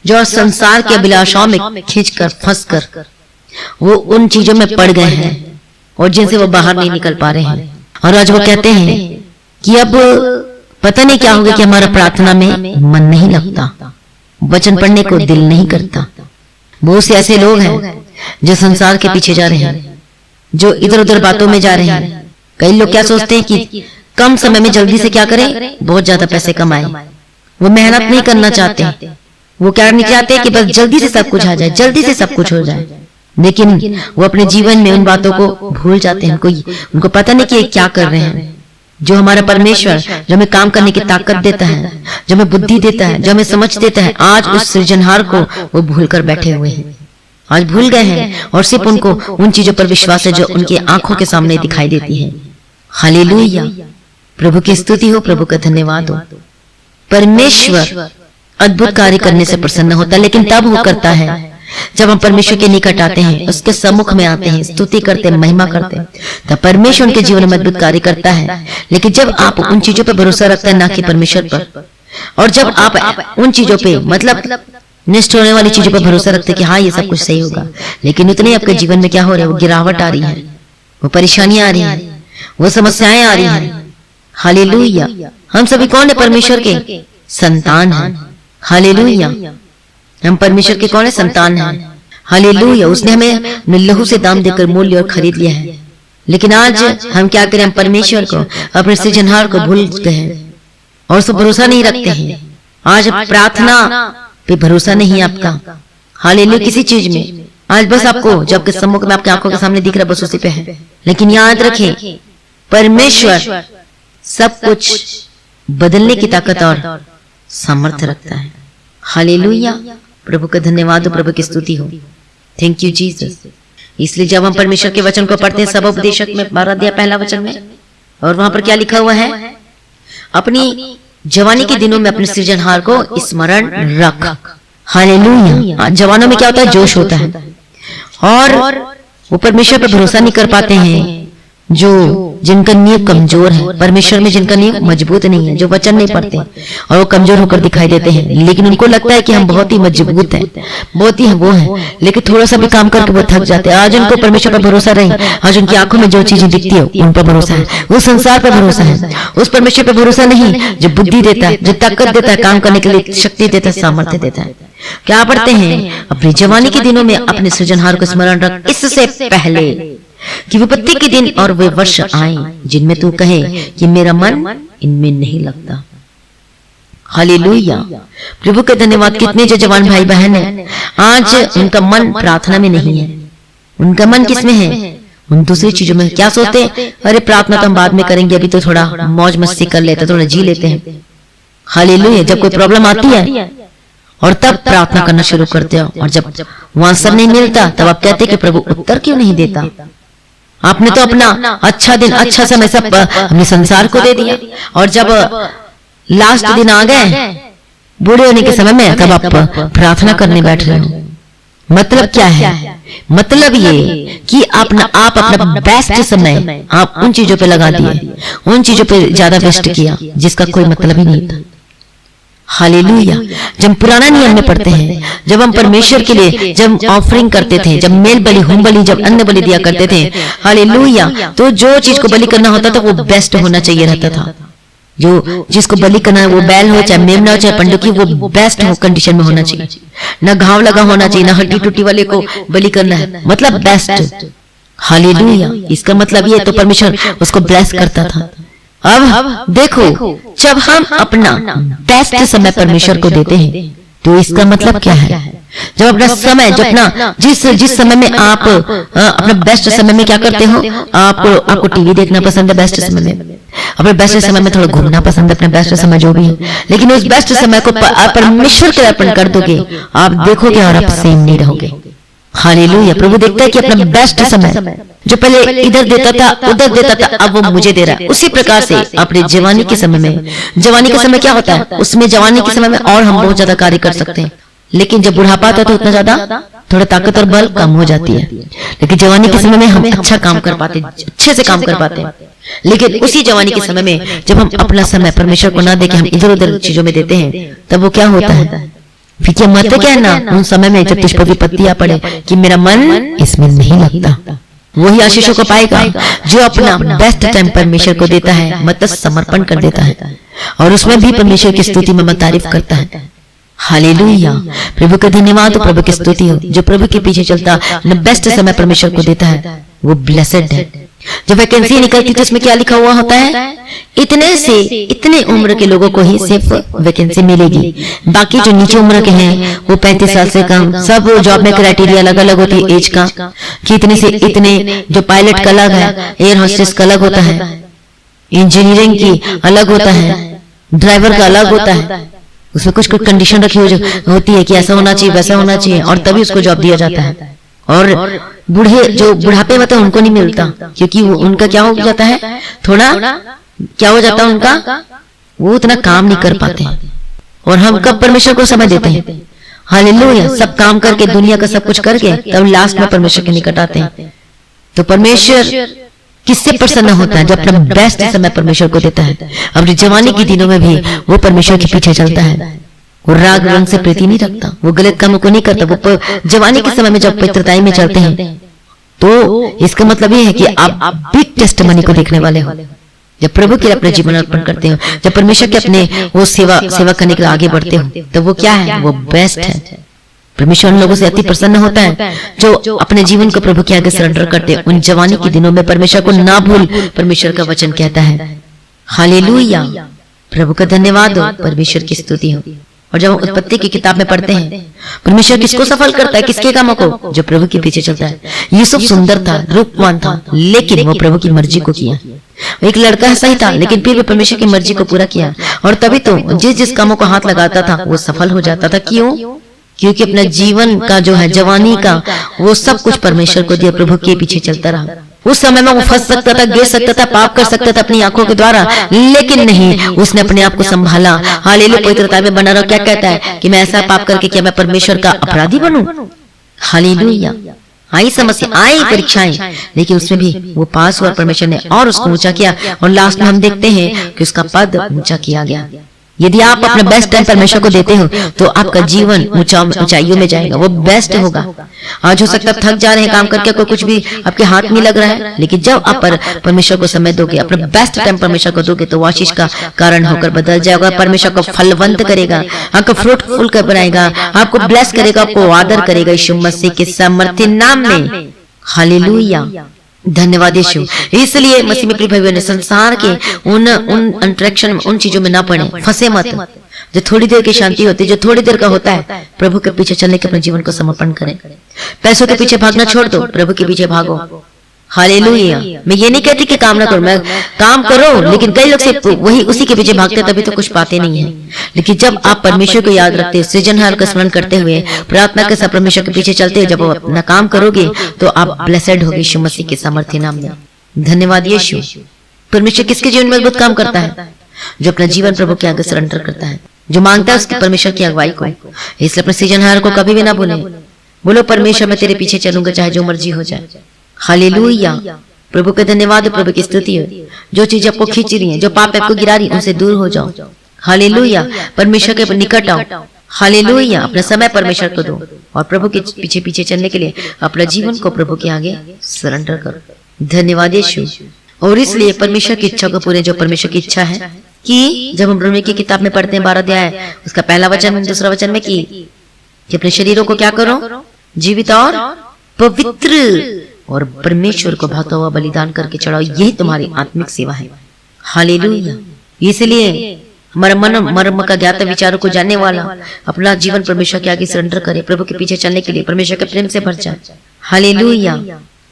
जो संसार के अभिलाषाओं में खींचकर फंसकर वो उन चीजों में पड़ गए हैं और जिनसे वो बाहर नहीं निकल पा रहे हैं। और आज वो कहते हैं कि अब पता नहीं क्या होगा कि हमारा प्रार्थना में मन नहीं लगता, वचन पढ़ने को दिल नहीं करता। बहुत से ऐसे लोग हैं जो संसार के पीछे जा रहे हैं, जो इधर उधर बातों में जा रहे हैं। कई लोग क्या सोचते हैं कि कम समय में जल्दी से क्या करें, बहुत ज्यादा पैसे कमाएं। वो मेहनत नहीं करना चाहते, वो क्या नहीं चाहते कि बस जल्दी से सब कुछ आ जाए, जल्दी से सब कुछ हो जाए। लेकिन वो अपने जीवन में उन बातों को भूल जाते हैं। उनको पता नहीं कि ये क्या कर रहे हैं। जो हमारा परमेश्वर, जो हमें काम करने की ताकत देता है, जो हमें बुद्धि देता है, जो हमें समझ देता है, आज उस सृजनहार को वो भूल कर बैठे हुए हैं। आज भूल गए हैं और सिर्फ उनको उन चीजों पर विश्वास है जो उनकी आंखों के सामने दिखाई देती है। हालेलुया। प्रभु की स्तुति हो, प्रभु का धन्यवाद हो। परमेश्वर अद्भुत कार्य करने से प्रसन्न होता है, लेकिन तब वो करता है जब हम परमेश्वर के निकट आते हैं, उसके सम्मुख में आते हैं, स्तुति करते हैं, महिमा करते हैं, तब परमेश्वर उनके जीवन में अद्भुत कार्य करता है। लेकिन जब आप उन चीजों पर भरोसा रखते हैं, ना कि परमेश्वर पर, और जब आप उन चीजों पे मतलब नष्ट होने वाली चीजों पर भरोसा रखते हैं कि हाँ ये सब कुछ सही होगा, लेकिन उतने आपके जीवन में क्या हो रहा है, वो गिरावट आ रही है, वो परेशानियां आ रही हैं, वो समस्याएं आ रही हैं। हालेलुया। हम सभी कौन है? परमेश्वर के संतान हैं। हालेलुया। हम परमेश्वर के कौन है? संतान हैं। हालेलुया। उसने हमें लहू से दाम देकर मोल लिया और खरीद लिया है। लेकिन आज हम क्या करें? हम परमेश्वर को, अपने सृजनहार को भूल गए हैं और उस पर भरोसा नहीं रखते हैं। आज प्रार्थना पे भरोसा नहीं है आपका। हालेलुया। किसी चीज में आज बस आपको जब आपके सम्मुख में, आपकी आंखों के सामने दिख रहा है, बस उसी पे है। लेकिन याद रखें, परमेश्वर सब कुछ बदलने की ताकत और सामर्थ्य रखता है। हालेलुया। प्रभु का धन्यवाद हो, प्रभु की स्तुति हो। Thank you Jesus. इसलिए जब हम परमेश्वर के वचन को पढ़ते हैं, सब उपदेशक में 12 अध्याय पहला वचन में, और वहां पर क्या लिखा हुआ है? अपनी जवानी के दिनों में अपने सृजनहार को स्मरण रख। हालेलुया। जवानों में क्या होता है? जोश होता है, और वो परमेश्वर पर भरोसा नहीं कर पाते हैं, जिनका नींव कमजोर है, परमेश्वर में जिनका नींव मजबूत नहीं है, जो वचन नहीं पढ़ते और वो कमजोर होकर दिखाई देते हैं। लेकिन उनको लगता है कि हम बहुत ही मजबूत हैं, बहुत ही वो हैं, लेकिन थोड़ा सा भी काम करके वो थक जाते हैं। आज उनको परमेश्वर पर भरोसा नहीं, आज उनकी आंखों में जो चीजें दिखती है उन पर भरोसा है, उस संसार पर भरोसा है, उस परमेश्वर पर भरोसा नहीं जो बुद्धि देता है, जो ताकत देता है, काम करने के लिए शक्ति देता है, सामर्थ्य देता है। क्या पढ़ते हैं? अपनी जवानी के दिनों में अपने सृजनहार को स्मरण रख, इससे पहले कि विपत्ति के दिन और वे वर्ष आए जिनमें तू कहे कि मेरा मन इनमें नहीं लगता। हालेलुया। प्रभु के धन्यवाद। कितने जो जवान भाई बहन हैं, आज उनका मन प्रार्थना में नहीं है, उनका मन किस में है? उन दूसरी चीजों में। क्या सोचते हैं? अरे प्रार्थना तो हम बाद में करेंगे, अभी तो थोड़ा मौज मस्ती कर लेते, थोड़ा जी लेते हैं। हालेलुया। जब कोई प्रॉब्लम आती है और तब प्रार्थना करना शुरू करते हो, और जब वो आंसर नहीं मिलता तब आप कहते कि प्रभु उत्तर क्यों नहीं देता? आपने तो अपना अच्छा दिन, अच्छा समय सब अपने संसार को दे दिया, और जब लास्ट दिन आ गए बूढ़े होने के समय में, तब आप प्रार्थना करने बैठ रहे हो। मतलब क्या है? मतलब ये कि आप अपना बेस्ट समय आप उन चीजों पे लगा दिए, उन चीजों पे ज्यादा वेस्ट किया जिसका कोई मतलब ही नहीं था। हालेलुया। जब पुराना नियम में पढ़ते हैं, जब हम परमेश्वर के लिए जब ऑफरिंग करते थे, जब मेल बलि, होम बलि, जब अन्न बलि दिया करते थे, हालेलुया, तो जो चीज को बलि करना होता था वो बेस्ट होना चाहिए रहता था। जो जिसको बलि करना है, वो बैल हो चाहे मेमना हो चाहे पंडुकी, वो बेस्ट हो कंडीशन में होना चाहिए। ना घाव लगा होना चाहिए, ना हड्डी टूटी वाले को बलि करना है, मतलब बेस्ट। हालेलुया। इसका मतलब ये तो परमेश्वर उसको ब्लेस करता था। अब देखो, जब हम अपना बेस्ट समय परमेश्वर को देते हैं तो इसका मतलब क्या है? जब अपना समय, जब अपना जिस समय में आप अपना बेस्ट समय में क्या करते हो, आपको टीवी देखना पसंद है बेस्ट समय में, अपने बेस्ट समय में थोड़ा घूमना पसंद है, अपना बेस्ट समय जो भी है, लेकिन उस बेस्ट समय को आप परमेश्वर के अर्पण कर दोगे, आप देखोगे और आप सेम नहीं रहोगे। हालेलुया। प्रभु देखता है कि अपना बेस्ट समय जो पहले इधर देता था, उधर देता था, अब वो मुझे दे रहा है। उसी प्रकार से अपने जवानी के समय में, जवानी के समय क्या होता है? उसमें जवानी के समय में और हम बहुत ज्यादा कार्य कर सकते हैं, लेकिन जब बुढ़ापा आता है तो उतना ज्यादा थोड़ा ताकत और बल कम हो जाती है। लेकिन जवानी के समय में हम अच्छा काम कर पाते, अच्छे से काम कर पाते हैं। लेकिन उसी जवानी के समय में जब हम अपना समय परमेश्वर को ना देके हम इधर उधर चीजों में देते हैं, तब वो क्या होता है, फिर क्या मत कहना उन समय में जब तुझ पर विपत्तियां पड़े कि मेरा मन इसमें नहीं लगता। वही आशीषों को पाएगा जो अपना बेस्ट टाइम परमेश्वर को देता है, मतलब समर्पण कर देता है, और उसमें भी परमेश्वर की स्तुति में तारीफ करता है। हालेलुया, प्रभु का धन्यवाद, प्रभु की स्तुति हो। जो प्रभु के पीछे चलता बेस्ट समय परमेश्वर को देता है, वो ब्लेसेड है। जब वैकेंसी निकलती तो उसमें क्या लिखा हुआ होता है, इतने से इतने उम्र के लोगों को ही सिर्फ वैकेंसी मिलेगी, बाकी जो नीचे उम्र के हैं वो 35 साल से कम, सब जॉब में क्राइटेरिया अलग अलग होती है एज का, कि इतने से इतने, जो पायलट का अलग है, एयर होस्टेस का अलग होता है, इंजीनियरिंग की अलग होता है, ड्राइवर का अलग होता है। उसमें कुछ कुछ कंडीशन रखी होती है कि ऐसा होना चाहिए, वैसा होना चाहिए, और तभी उसको जॉब दिया जाता है। और बूढ़े जो बुढ़ापे में तो उनको नहीं मिलता, क्योंकि वो उनका क्या हो जाता है, थोड़ा क्या हो जाता है उनका, वो उतना काम नहीं कर पाते। और हम कब परमेश्वर को समय देते हैं, हालेलुया, सब काम करके दुनिया का सब कुछ करके तब लास्ट में परमेश्वर के निकट आते हैं। तो परमेश्वर किससे प्रसन्न होता है, जब अपना बेस्ट समय परमेश्वर को देता है। अपनी जवानी के दिनों में भी वो परमेश्वर के पीछे चलता है, वो राग रंग से प्रीति नहीं रखता, वो गलत कामों को नहीं करता। वो जवानी के समय में जब पवित्रताई में चलते हैं तो इसका मतलब ये है कि आप बिग टेस्टिमनी को देखने वाले हो। जब प्रभु के लिए अपना जीवन अर्पण करते हो, जब परमेश्वर के अपने वो सेवा करने के लिए आगे बढ़ते हो, तो वो क्या है, वो बेस्ट है। परमेश्वर उन लोगों से अति प्रसन्न होता है जो अपने जीवन को प्रभु के आगे सरेंडर करते हैं। उन जवानी के दिनों में परमेश्वर को ना भूल, परमेश्वर का वचन कहता है। हालेलुया, प्रभु का धन्यवाद हो, परमेश्वर की स्तुति हो। और जब हम उत्पत्ति की किताब में पढ़ते हैं, परमेश्वर किसको सफल करता है, किसके कामों को, जो प्रभु के पीछे चलता है। यूसुफ सुंदर था, रूपवान था, लेकिन वो प्रभु की मर्जी को किया। एक लड़का सही था, लेकिन फिर भी परमेश्वर की मर्जी को पूरा किया, और तभी तो जिस कामों को हाथ लगाता था वो सफल हो जाता था। क्यों? क्योंकि अपना जीवन का जो है जवानी का वो सब कुछ परमेश्वर को दिया, प्रभु के पीछे चलता रहा। उस समय में वो फंस सकता था, गिर सकता था, पाप कर सकता था अपनी आंखों के द्वारा, लेकिन नहीं, उसने अपने आप को संभाला। हालेलुया, पवित्रता में बना रहा। क्या कहता है कि मैं ऐसा पाप करके क्या मैं परमेश्वर का अपराधी बनूं? हालेलुया, आई समस्या, आई परीक्षाएं, लेकिन उसमें भी वो पास हुआ, परमेश्वर ने और उसको ऊंचा किया, और लास्ट में हम देखते हैं कि उसका पद ऊंचा किया गया। यदि आप अपना बेस्ट टाइम परमेश्वर को देते हो तो आपका जीवन ऊंचाइयों में जाएगा, वो बेस्ट होगा। आज हो सकता है थक जा रहे हैं काम करके, कोई कुछ भी आपके हाथ नहीं लग रहा है, लेकिन जब आप परमेश्वर को समय दोगे, अपना बेस्ट टाइम परमेश्वर को दोगे, तो वो आशीष का कारण होकर बदल जाएगा। परमेश्वर को फलवंत करेगा, आपको फ्रूटफुल कर बनाएगा, आपको ब्लेस करेगा, आपको आदर करेगा, यीशु मसीह के सामर्थ्य नाम में। हालेलुया, धन्यवाद यीशु। इसलिए मसीह में प्रिय भाइयों ने संसार के उन इंटरेक्शन में, उन चीजों में ना पड़े, फंसे मत। जो थोड़ी देर की शांति होती है, जो थोड़ी देर का होता है, प्रभु के पीछे चलने के अपने जीवन को समर्पण करें। पैसों के पीछे भागना छोड़ दो, प्रभु के पीछे भागो। हालेलुया, मैं ये नहीं कहती कि काम ना करो, मैं काम करो, लेकिन कई लोग से वही उसी के पीछे भागते तभी तो कुछ पाते नहीं है। लेकिन जब आप परमेश्वर को याद रखते, सृजनहार का स्मरण करते हुए, प्रार्थना के साथ परमेश्वर के पीछे चलते हुए जब आप अपना काम करोगे, तो आप ब्लेसेड होगे यीशु मसीह के सामर्थ्य नाम में। धन्यवाद यीशु। परमेश्वर किसके जीवन में अद्भुत काम करता है? जो अपना जीवन प्रभु के आगे सरेंडर करता है, जो मांगता है उसकी परमेश्वर की अगुवाई को। इसलिए अपने सृजनहार को कभी भी ना भूलें। बोलो, परमेश्वर मैं तेरे पीछे चलूंगा, चाहे जो मर्जी हो जाए। हालेलुया, प्रभु का धन्यवाद, प्रभु की स्तुति हो। जो चीज आपको खींच रही है, जो पाप आपको गिरा रही है, उनसे दूर हो जाओ। हालेलुया, परमेश्वर के निकट आओ। हालेलुया, अपना समय परमेश्वर को दो, और प्रभु के पीछे पीछे चलने के लिए अपना जीवन को प्रभु के आगे सरेंडर करो। धन्यवाद यीशु। और इसलिए परमेश्वर की इच्छा को पूरे, जो परमेश्वर की इच्छा है कि जब हम रोमी की किताब में पढ़ते हैं 12 अध्याय, उसका पहला वचन, दूसरा वचन में कि अपने शरीरों को क्या करो, जीवित और पवित्र और परमेश्वर को भाता हुआ बलिदान करके चढ़ाओ, यही तुम्हारी आत्मिक सेवा है। हालेलुया, इसलिए हमारा मन मर्म का ज्ञात विचारों को जानने वाला अपना जीवन परमेश्वर के आगे सरेंडर करे, प्रभु के पीछे चलने के लिए परमेश्वर के प्रेम से भर जाए। हालेलुया,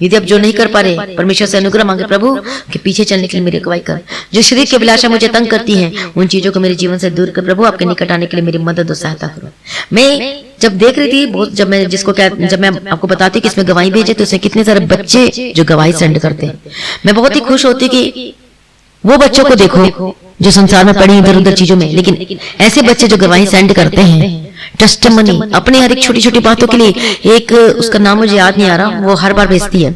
यदि आप जो नहीं कर पा रहे, परमेश्वर से अनुग्रह मांगे, प्रभु के पीछे चलने के लिए मेरी अगुवाई कर। जो शरीर की अभिलाषा मुझे तंग करती है, उन चीजों को मेरे जीवन से दूर कर, प्रभु आपके निकट आने के लिए मेरी मदद और सहायता करो। मैं जब देख रही थी बहुत, जब मैं आपको बताती कि इसमें गवाही भेजे, तो उसमें कितने सारे बच्चे जो गवाही सेंड करते हैं, मैं बहुत ही खुश होती कि वो बच्चों को देखो जो संसार में पड़ी इधर उधर चीजों में, लेकिन ऐसे बच्चे जो गवाही सेंड करते हैं, टेस्टिमनी, अपने हर एक छोटी छोटी बातों के लिए एक, उसका नाम मुझे याद नहीं आ रहा, वो हर बार भेजती है।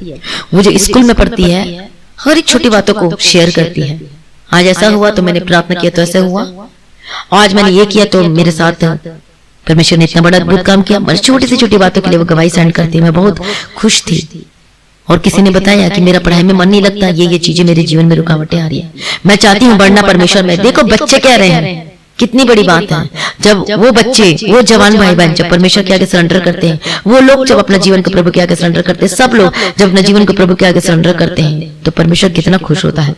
वो जो स्कूल में पढ़ती है हर एक छोटी बातों को शेयर करती है। आज ऐसा हुआ तो मैंने प्रार्थना किया तो ऐसा हुआ, आज मैंने ये किया तो मेरे साथ परमेश्वर ने इतना बड़ा अद्भुत काम किया। मतलब छोटी सी छोटी बातों के लिए वो गवाही सेंड करती है। मैं बहुत खुश थी। और किसी ने बताया कि मेरा पढ़ाई में मन नहीं लगता, ये चीजें मेरे जीवन में रुकावटें आ रही है, मैं चाहती हूँ बढ़ना परमेश्वर में। देखो बच्चे कह रहे हैं, कितनी बड़ी बात है जब वो बच्चे, वो जवान भाई बहन जब परमेश्वर के आगे सरेंडर करते हैं, वो लोग जब अपना जीवन को प्रभु के आगे सरेंडर करते हैं, सब लोग जब अपना जीवन को प्रभु के आगे सरेंडर करते हैं तो परमेश्वर कितना खुश होता है।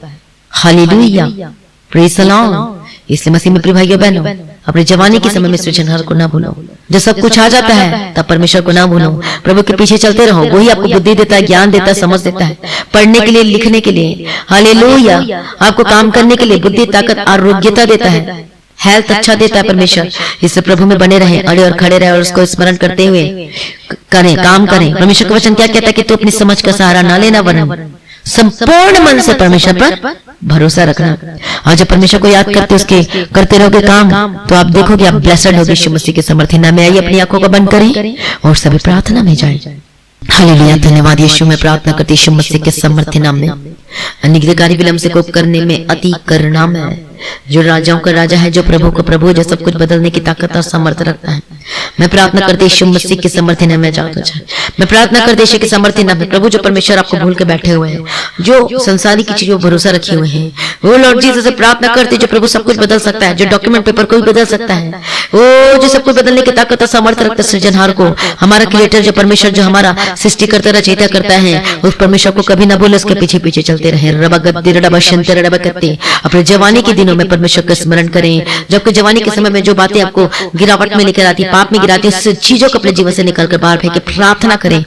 Hallelujah, praise the Lord. इसलिए मसीह में प्रिय भाइयों बहनों, अपने जवानी के समय में सृजनहार को ना भूलो। जब सब कुछ आ जाता है तब परमेश्वर को ना भूलो, प्रभु के पीछे चलते रहो। वही आपको बुद्धि देता है, ज्ञान देता है, समझ देता है, पढ़ने के लिए, लिखने के लिए, हालेलुया, आपको काम करने के लिए बुद्धि, ताकत, आरोग्यता देता है, हेल्थ अच्छा देता है परमेश्वर। इससे प्रभु में बने रहे, अड़े और खड़े रहे और उसको स्मरण करते हुए करें, काम करें। परमेश्वर का वचन क्या कहता है कि तू अपनी समझ का सहारा ना लेना, वरन संपूर्ण मन से परमेश्वर पर भरोसा रखना। और जब परमेश्वर को याद करते उसके करते रहोगे काम, तो आप देखोगे आप ब्लेसड होगे। यीशु मसीह के समर्थन नाम में आइए, अपनी आंखों को बंद करें और सभी प्रार्थना में जाएं। हालेलुया, धन्यवाद यीशु। मैं प्रार्थना करती यीशु मसीह के समर्थन नाम में, अनिग्रहकारी विलंब से कोप करने में अति करुणा में, जो राजाओं का राजा है, जो प्रभु का प्रभु, जो सब कुछ बदलने की ताकत और समर्थ रखता है। मैं प्रार्थना करती यीशु मसीह के समर्थन नाम में जाओ तो जाए। मैं प्रार्थना करती यीशु के समर्थन नाम में, प्रभु जो परमेश्वर आपको भूल के बैठे हुए हैं, जो संसारी की चीजों पर भरोसा रखे हुए हैं, वो लॉर्ड जीसस से प्रार्थना करते जो प्रभु सब कुछ बदल सकता है, जो डॉक्यूमेंट पेपर को भी बदल सकता है, वो जो सब कुछ बदलने की ताकत और समर्थ रखता है, सृजनहार को, हमारा क्रिएटर जो परमेश्वर, जो हमारा सृष्टि करता रचयिता करता है, उस परमेश्वर को कभी ना बोले, उसके पीछे पीछे चलते रहे। अपने जवानी के दिनों में परमेश्वर का स्मरण करें, जबकि जवानी के समय में जो बातें आपको गिरावट में लेकर आती, पाप में गिराती, उस चीजों को अपने जीवन से निकाल कर बाहर फेंके, प्रार्थना करें।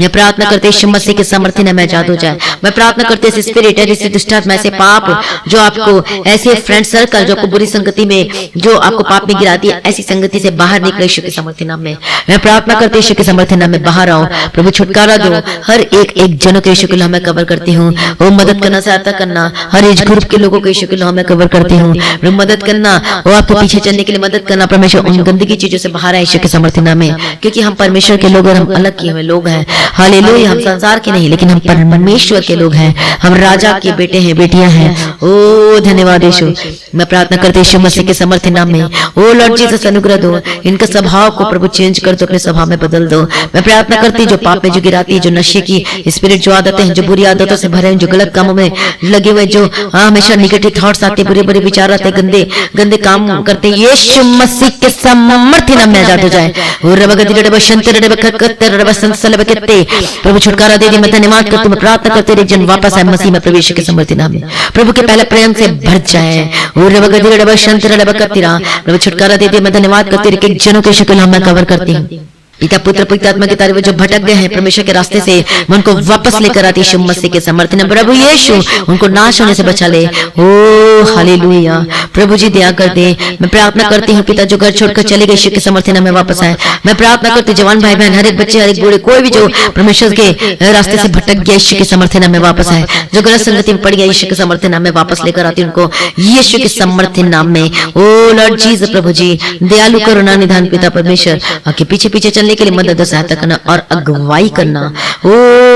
मैं प्रार्थना करते यीशु मसीह के समर्थन में आजाद हो जाए। मैं प्रार्थना करते इस स्पिरिट, ऐसे दुष्ट आत्मा, ऐसे पाप जो आपको, ऐसे फ्रेंड सर्कल जो आपको बुरी संगति में, जो आपको पाप में गिराती है, ऐसी संगति से बाहर निकले यीशु के समर्थन नाम में। मैं प्रार्थना करते यीशु के समर्थन नाम में बाहर आओ, प्रभु छुटकारा दो। हर एक जनों के यीशु के नाम में कवर करती हूँ। वो मदद करना, सहायता करना, हर एज ग्रुप के लोगों को यीशु के नाम में कवर करती हूँ। मदद करना, वो आपको पीछे चलने के लिए मदद करना। परमेश्वर उन गंदगी चीजों से बाहर आए यीशु के समर्थन नाम में, क्योंकि हम परमेश्वर के लोग और हम अलग किए हुए लोग हैं। हालेलुया, हम संसार के नहीं, लेकिन हम परमेश्वर के लोग हैं। हम राजा के बेटे हैं, बेटियां हैं। ओ धन्यवाद यीशु। मैं प्रार्थना करती यीशु मसीह के समर्थन नाम में, ओ लॉर्ड जीसस अनुग्रह दो, इनके स्वभाव को प्रभु चेंज कर दो, अपने स्वभाव में बदल दो। मैं प्रार्थना करती जो पाप में जो गिराती है, जो नशे की स्पिरिट, जो आदतें हैं, जो बुरी आदतों से भरे हैं, जो गलत कामों में लगे हुए, जो हमेशा निगेटिव थॉट्स आते, बुरे बुरे विचार आते, गंदे गंदे काम करते, यीशु मसीह के समर्थन नाम में आजाद हो जाए। प्रभु छुटकारा दे दे। मैं धन्यवाद करती हूँ, मैं प्रार्थना करते एक जन वापस आए मसीह में, प्रवेश के समर्थन नाम में, प्रभु के पहले प्रेम से भर जाए। प्रभु छुटकारा दे दे। मैं धन्यवाद करती हूँ, एक जनों के शक्ल में कवर करती हूँ। पिता पुत्र पवित्र आत्मा के तारे वो जो भटक गए हैं परमेश्वर के रास्ते से, मैं उनको वापस लेकर आती यीशु मसीह के समर्थन। प्रभु यीशु उनको नाश होने से बचा ले। ओ हालेलुया, प्रभु जी दया कर दे। मैं प्रार्थना करती हूँ पिता जो घर छोड़कर चले गए यीशु के समर्थन में वापस आए। मैं प्रार्थना करती जवान भाई बहन, हर एक बच्चे, हर एक बूढ़े, कोई भी जो परमेश्वर के रास्ते से भटक गया यीशु के समर्थन में वापस आए, जो गलत संगति में पड़ गया यीशु के समर्थन में वापस लेकर आती उनको यीशु के समर्थन नाम में। ओ लॉर्ड जीसस, प्रभु जी दयालु करुणा निधान पिता परमेश्वर, आके पीछे पीछे चलने के लिए मदद सहायता करना और अगुवाई करना। ओ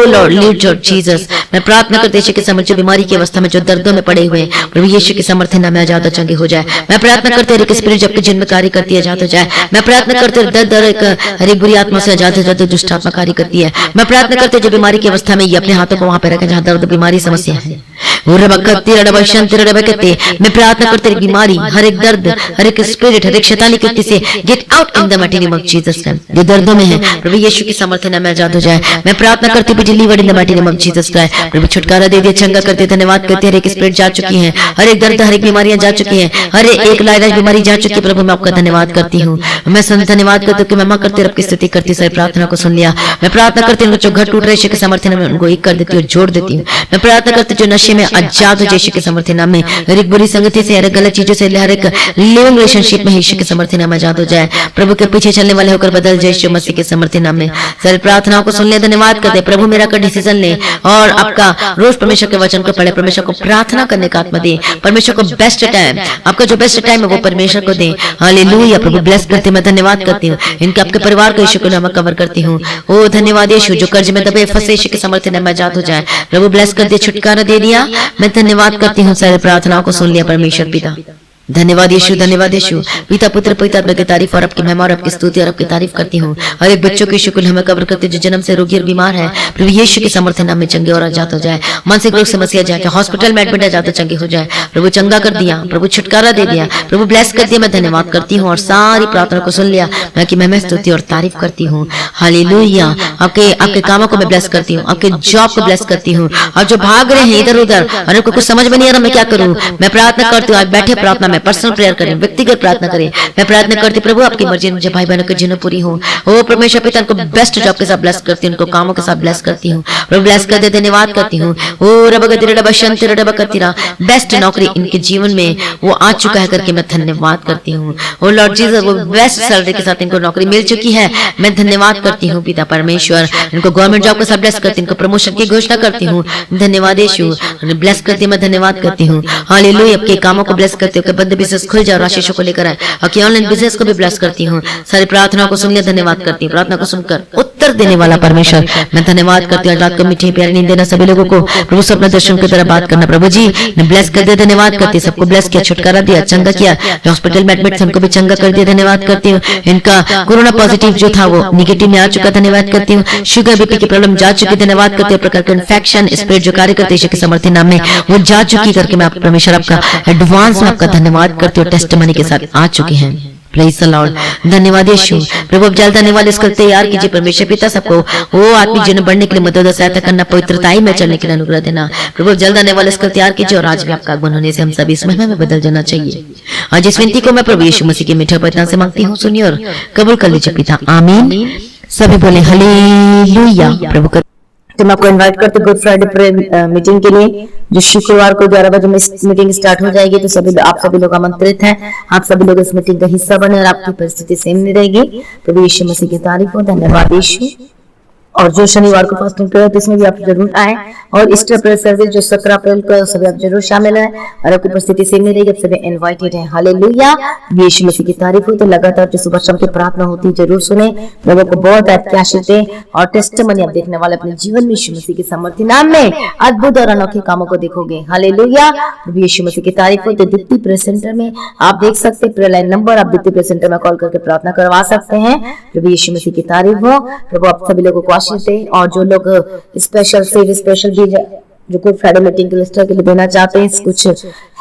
लॉर्ड लॉर्ड जीसस, मैं प्रार्थना करते यीशु के समर्थ, जो बीमारी की अवस्था में, जो दर्दों में पड़े हुए, प्रभु यीशु के समर्थन नाम में आजाद और चंगे हो जाए। मैं प्रार्थना करते हर एक स्पिरिट जबकि जिनमें कार्य करती है आजाद हो जाए। मैं प्रार्थना करते दर्द हर एक बुरी आत्मा से आजाद हो जाए, दुष्ट आत्मा कार्य करती है। मैं प्रार्थना करते जो बीमारी की अवस्था में, ये अपने हाथों को वहां पे रखें जहां दर्द बीमारी समस्या है। मैं प्रार्थना करते बीमारी, हर एक दर्द, हर एक स्पिरिट, हर एक शैतानी कृत्य से get out in the mighty name of Jesus. जो दर्दों में है प्रभु यीशु के समर्थन में आजाद हो जाए। मैं प्रार्थना करती हूँ delivered in the mighty name of Jesus Christ. प्रभु छुटकारा दे दिया, चंगा करते, धन्यवाद करते। हर एक स्पिरिट जा चुकी है, हर एक दर्द, हर एक बीमारियां जा चुकी है, हर एक लाइलाज बीमारी जा चुकी है। प्रभु मैं आपका धन्यवाद करती हूँ, मैं धन्यवाद करती हूँ कि महिमा करते रब की स्तुति करती, सारी प्रार्थना को सुन लिया। मैं प्रार्थना करती हूँ जो घर टूट रहे यीशु के सामर्थ्य नाम में उनको एक कर देती हूँ, जोड़ देती हूँ। मैं प्रार्थना करती हूँ जो नशे में आजाद हो जाए यीशु के सामर्थ्य नाम में, हर एक बुरी संगति से, हर एक गलत चीजों से, हर एक लिविंग रिलेशनशिप में यीशु के सामर्थ्य नाम में आजाद हो जाए, प्रभु के पीछे चलने वाले होकर बदल जाए यीशु मसीह के सामर्थ्य नाम में। सारी प्रार्थनाओं को सुन ले, धन्यवाद करते प्रभु, मेरा का डिसीजन ले और आपका रोज परमेश्वर के वचन को पढ़े, परमेश्वर को प्रार्थना करने का आत्मा दे, परमेश्वर को बेस्ट टाइम, आपका जो बेस्ट टाइम है वो परमेश्वर को दे। हालेलुया। प्रभु ब्लेस करते, मैं धन्यवाद करती हूँ इनके आपके परिवार को यीशु के नाम में कवर करती हूँ। ओ धन्यवाद यीशु, जो कर्ज में दबे फंसे यीशु के सामर्थ्य नाम में आजाद हो जाए, प्रभु ब्लेस कर दिया, छुटकारा दे दिया। मैं धन्यवाद करती हूँ, सारे प्रार्थनाओं को सुन लिया परमेश्वर पिता। धन्यवाद यीशु, धन्यवाद यीशु। पिता पुत्र पवित्र आत्मा की तारीफ और आपकी महिमा और आपकी स्तुति और आपकी तारीफ करती हूँ। हर एक बच्चों के यीशु को हमें कवर करते जो जन्म से रोगी और बीमार है, प्रभु यीशु के सामर्थ्य नाम में चंगे और आजाद हो जाए, मानसिक रोग समस्या जाए, हॉस्पिटल में एडमिट है जाते चंगे हो जाए, प्रभु चंगा कर दिया, प्रभु छुटकारा दे दिया, प्रभु ब्लेस कर दिया। मैं धन्यवाद करती हूँ और सारी प्रार्थना को सुन लिया। मैं की महिमा स्तुति और तारीफ करती हूँ। हालेलुया। आपके कामों को मैं ब्लेस करती हूँ, आपके जॉब को ब्लेस करती हूँ। और जो भाग रहे हैं इधर उधर और उनको कुछ समझ में नहीं आ रहा मैं क्या करूँ, मैं प्रार्थना करती हूँ। आज बैठे प्रार्थना में पर्सनल प्रेयर करें, व्यक्तिगत प्रार्थना करें। मैं प्रार्थना करती प्रभु आपकी मर्जी मुझे भाई बहनों के जीवन पूरी हो। ओ परमेश्वर पिता उनको बेस्ट जॉब के साथ ब्लेस करती हूँ, उनको कामों के साथ ब्लेस करती हूँ, प्रभु ब्लेस कर दे, धन्यवाद करती हूँ। ओ रबा बेस्ट नौकरी इनके जीवन में वो आ चुका है करके मैं धन्यवाद करती हूँ। ओ लॉर्ड जीसस, वो बेस्ट सैलरी के साथ इनको नौकरी मिल चुकी है, मैं धन्यवाद करती हूँ पिता परमेश्वर। इनको गवर्नमेंट जॉब के साथ ब्लेस करती हूँ, इनको प्रमोशन की घोषणा करती हूँ। धन्यवाद यीशु, ब्लेस करती मैं धन्यवाद करती हूँ। हालेलुया। आपके कामों को ब्लेस करती हूँ, बंद बिजनेस खुल जाओ, आशीषों को लेकर आए, आपकी ऑनलाइन बिजनेस को भी ब्लेस करती हूँ। सारी प्रार्थनाओं को सुन लिया, धन्यवाद करती हूँ। प्रार्थना को सुनकर उत्तर देने वाला परमेश्वर मैं धन्यवाद करती हूँ। रात को मीठी प्यारी नींद देना सभी लोगों को, प्रभु स्वप्न दर्शन की तरह बात करना, प्रभु जी ने ब्लेस कर दिया, धन्यवाद करती हूँ। सबको ब्लेस किया, छुटकारा दिया, चंगा किया, हॉस्पिटल में एडमिट उनको भी चंगा कर दिया, धन्यवाद करती हूँ। इनका कोरोना पॉजिटिव जो था वो निगेटिव में आ चुका, धन्यवाद करती हूँ। शुगर बीपी की प्रॉब्लम जा चुकी, धन्यवाद करती हूँ। प्रकार का इन्फेक्शन स्पिरिट जो कार्य करते के समर्थी नाम में वो जा चुकी करके मैं परमेश्वर आपका एडवांस में आपका धन्यवाद करती हूँ। टेस्टिमनी के साथ आ चुके हैं, प्रेज़ द लॉर्ड। धन्यवाद यीशु। प्रभु अब जल्द आने वाले इसको तैयार कीजिए परमेश्वर पिता, सबको वो आत्मिक जीवन बढ़ने के लिए मदद और सहायता करना, पवित्रताई में चलने के लिए अनुग्रह देना। प्रभु अब जल्द आने वाले इसको तैयार कीजिए और आज भी आपका आगमन होने से हम सभी इस महिमा में बदल जाना चाहिए। आज इस विनती को मैं प्रभु यीशु मसीह के मीठे पवित्र नाम से मांगती हूँ, सुनिए और कबूल कर लीजिए पिता, आमीन। सभी बोले हालेलुया। प्रभु का तो मैं आपको इनवाइट करते गुड फ्राइडे प्रेयर मीटिंग के लिए, जो शुक्रवार को 11 बजे मीटिंग स्टार्ट हो जाएगी। तो आप सभी लोग आमंत्रित हैं, आप सभी लोग इस मीटिंग का हिस्सा बने और आपकी परिस्थिति सेम नहीं रहेगी। प्रभु यीशु मसीह की तारीफ हो, धन्यवाद यीशु। और जो शनिवार को फास्टिंग प्रेयर है इसमें भी आप जरूर आए, और ईस्टर प्रेयर सर्विस जो 17 अप्रैल को सभी आप जरूर शामिल हैं और आपकी परिस्थिति सेम नहीं रहेगी, सभी इनवाइटेड हैं। हालेलुया। यीशु मसीह की तारीफ हो। तो लगातार जो सुबह शाम की प्रार्थना होती है जरूर सुने, लोगों को बहुत आशीष दे और टेस्टिमनी आप देखने वाले अपने जीवन में यीशु मसीह के सामर्थ्य नाम में अद्भुत और अनोखे कामों को देखोगे। हालेलुया। यीशु मसीह की तारीफ हो। तो दीप्ति प्रेयर सेंटर में आप देख सकते हैं, प्रेयर लाइन नंबर आप दीप्ति प्रेयर सेंटर में कॉल करके प्रार्थना करवा सकते हैं। प्रभु यीशु मसीह की तारीफ हो। प्रभु आप सभी लोगों को आशीष दे। और जो लोग स्पेशल भी जो गुड फ्राइडे मीटिंग के लिस्टर के लिए देना चाहते हैं, कुछ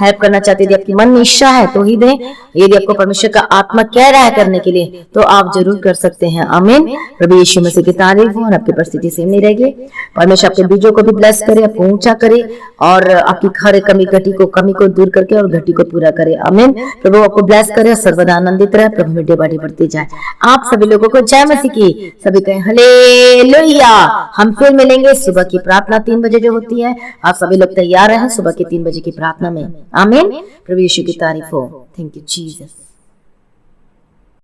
हेल्प करना चाहते हैं, यदि आपकी मन में इच्छा है तो ही दें। यदि आपको परमेश्वर का आत्मा कह रहा है करने के लिए तो आप जरूर कर सकते हैं। आमीन। प्रभु यीशु मसीह की तारीफ हो और आपकी परिस्थिति सेम नहीं रहेगी। परमेश्वर आपके बीजों को भी ब्लेस करे, आपको ऊंचा करे और आपकी हर कमी को दूर करके और घटी को पूरा करे। आमीन। प्रभु आपको ब्लेस करे, सर्वदा आनंदित रहे, प्रभु में डेबाड़ी बढ़ती जाए। आप सभी लोगों को जय मसीह की। सभी कहें हालेलुया। हम फिर मिलेंगे सुबह की प्रार्थना 3 बजे जो होती है। आप सभी लोग तैयार हैं सुबह के 3 बजे की प्रार्थना में। आमीन। प्रभु यीशु की तारीफ हो। Thank you Jesus.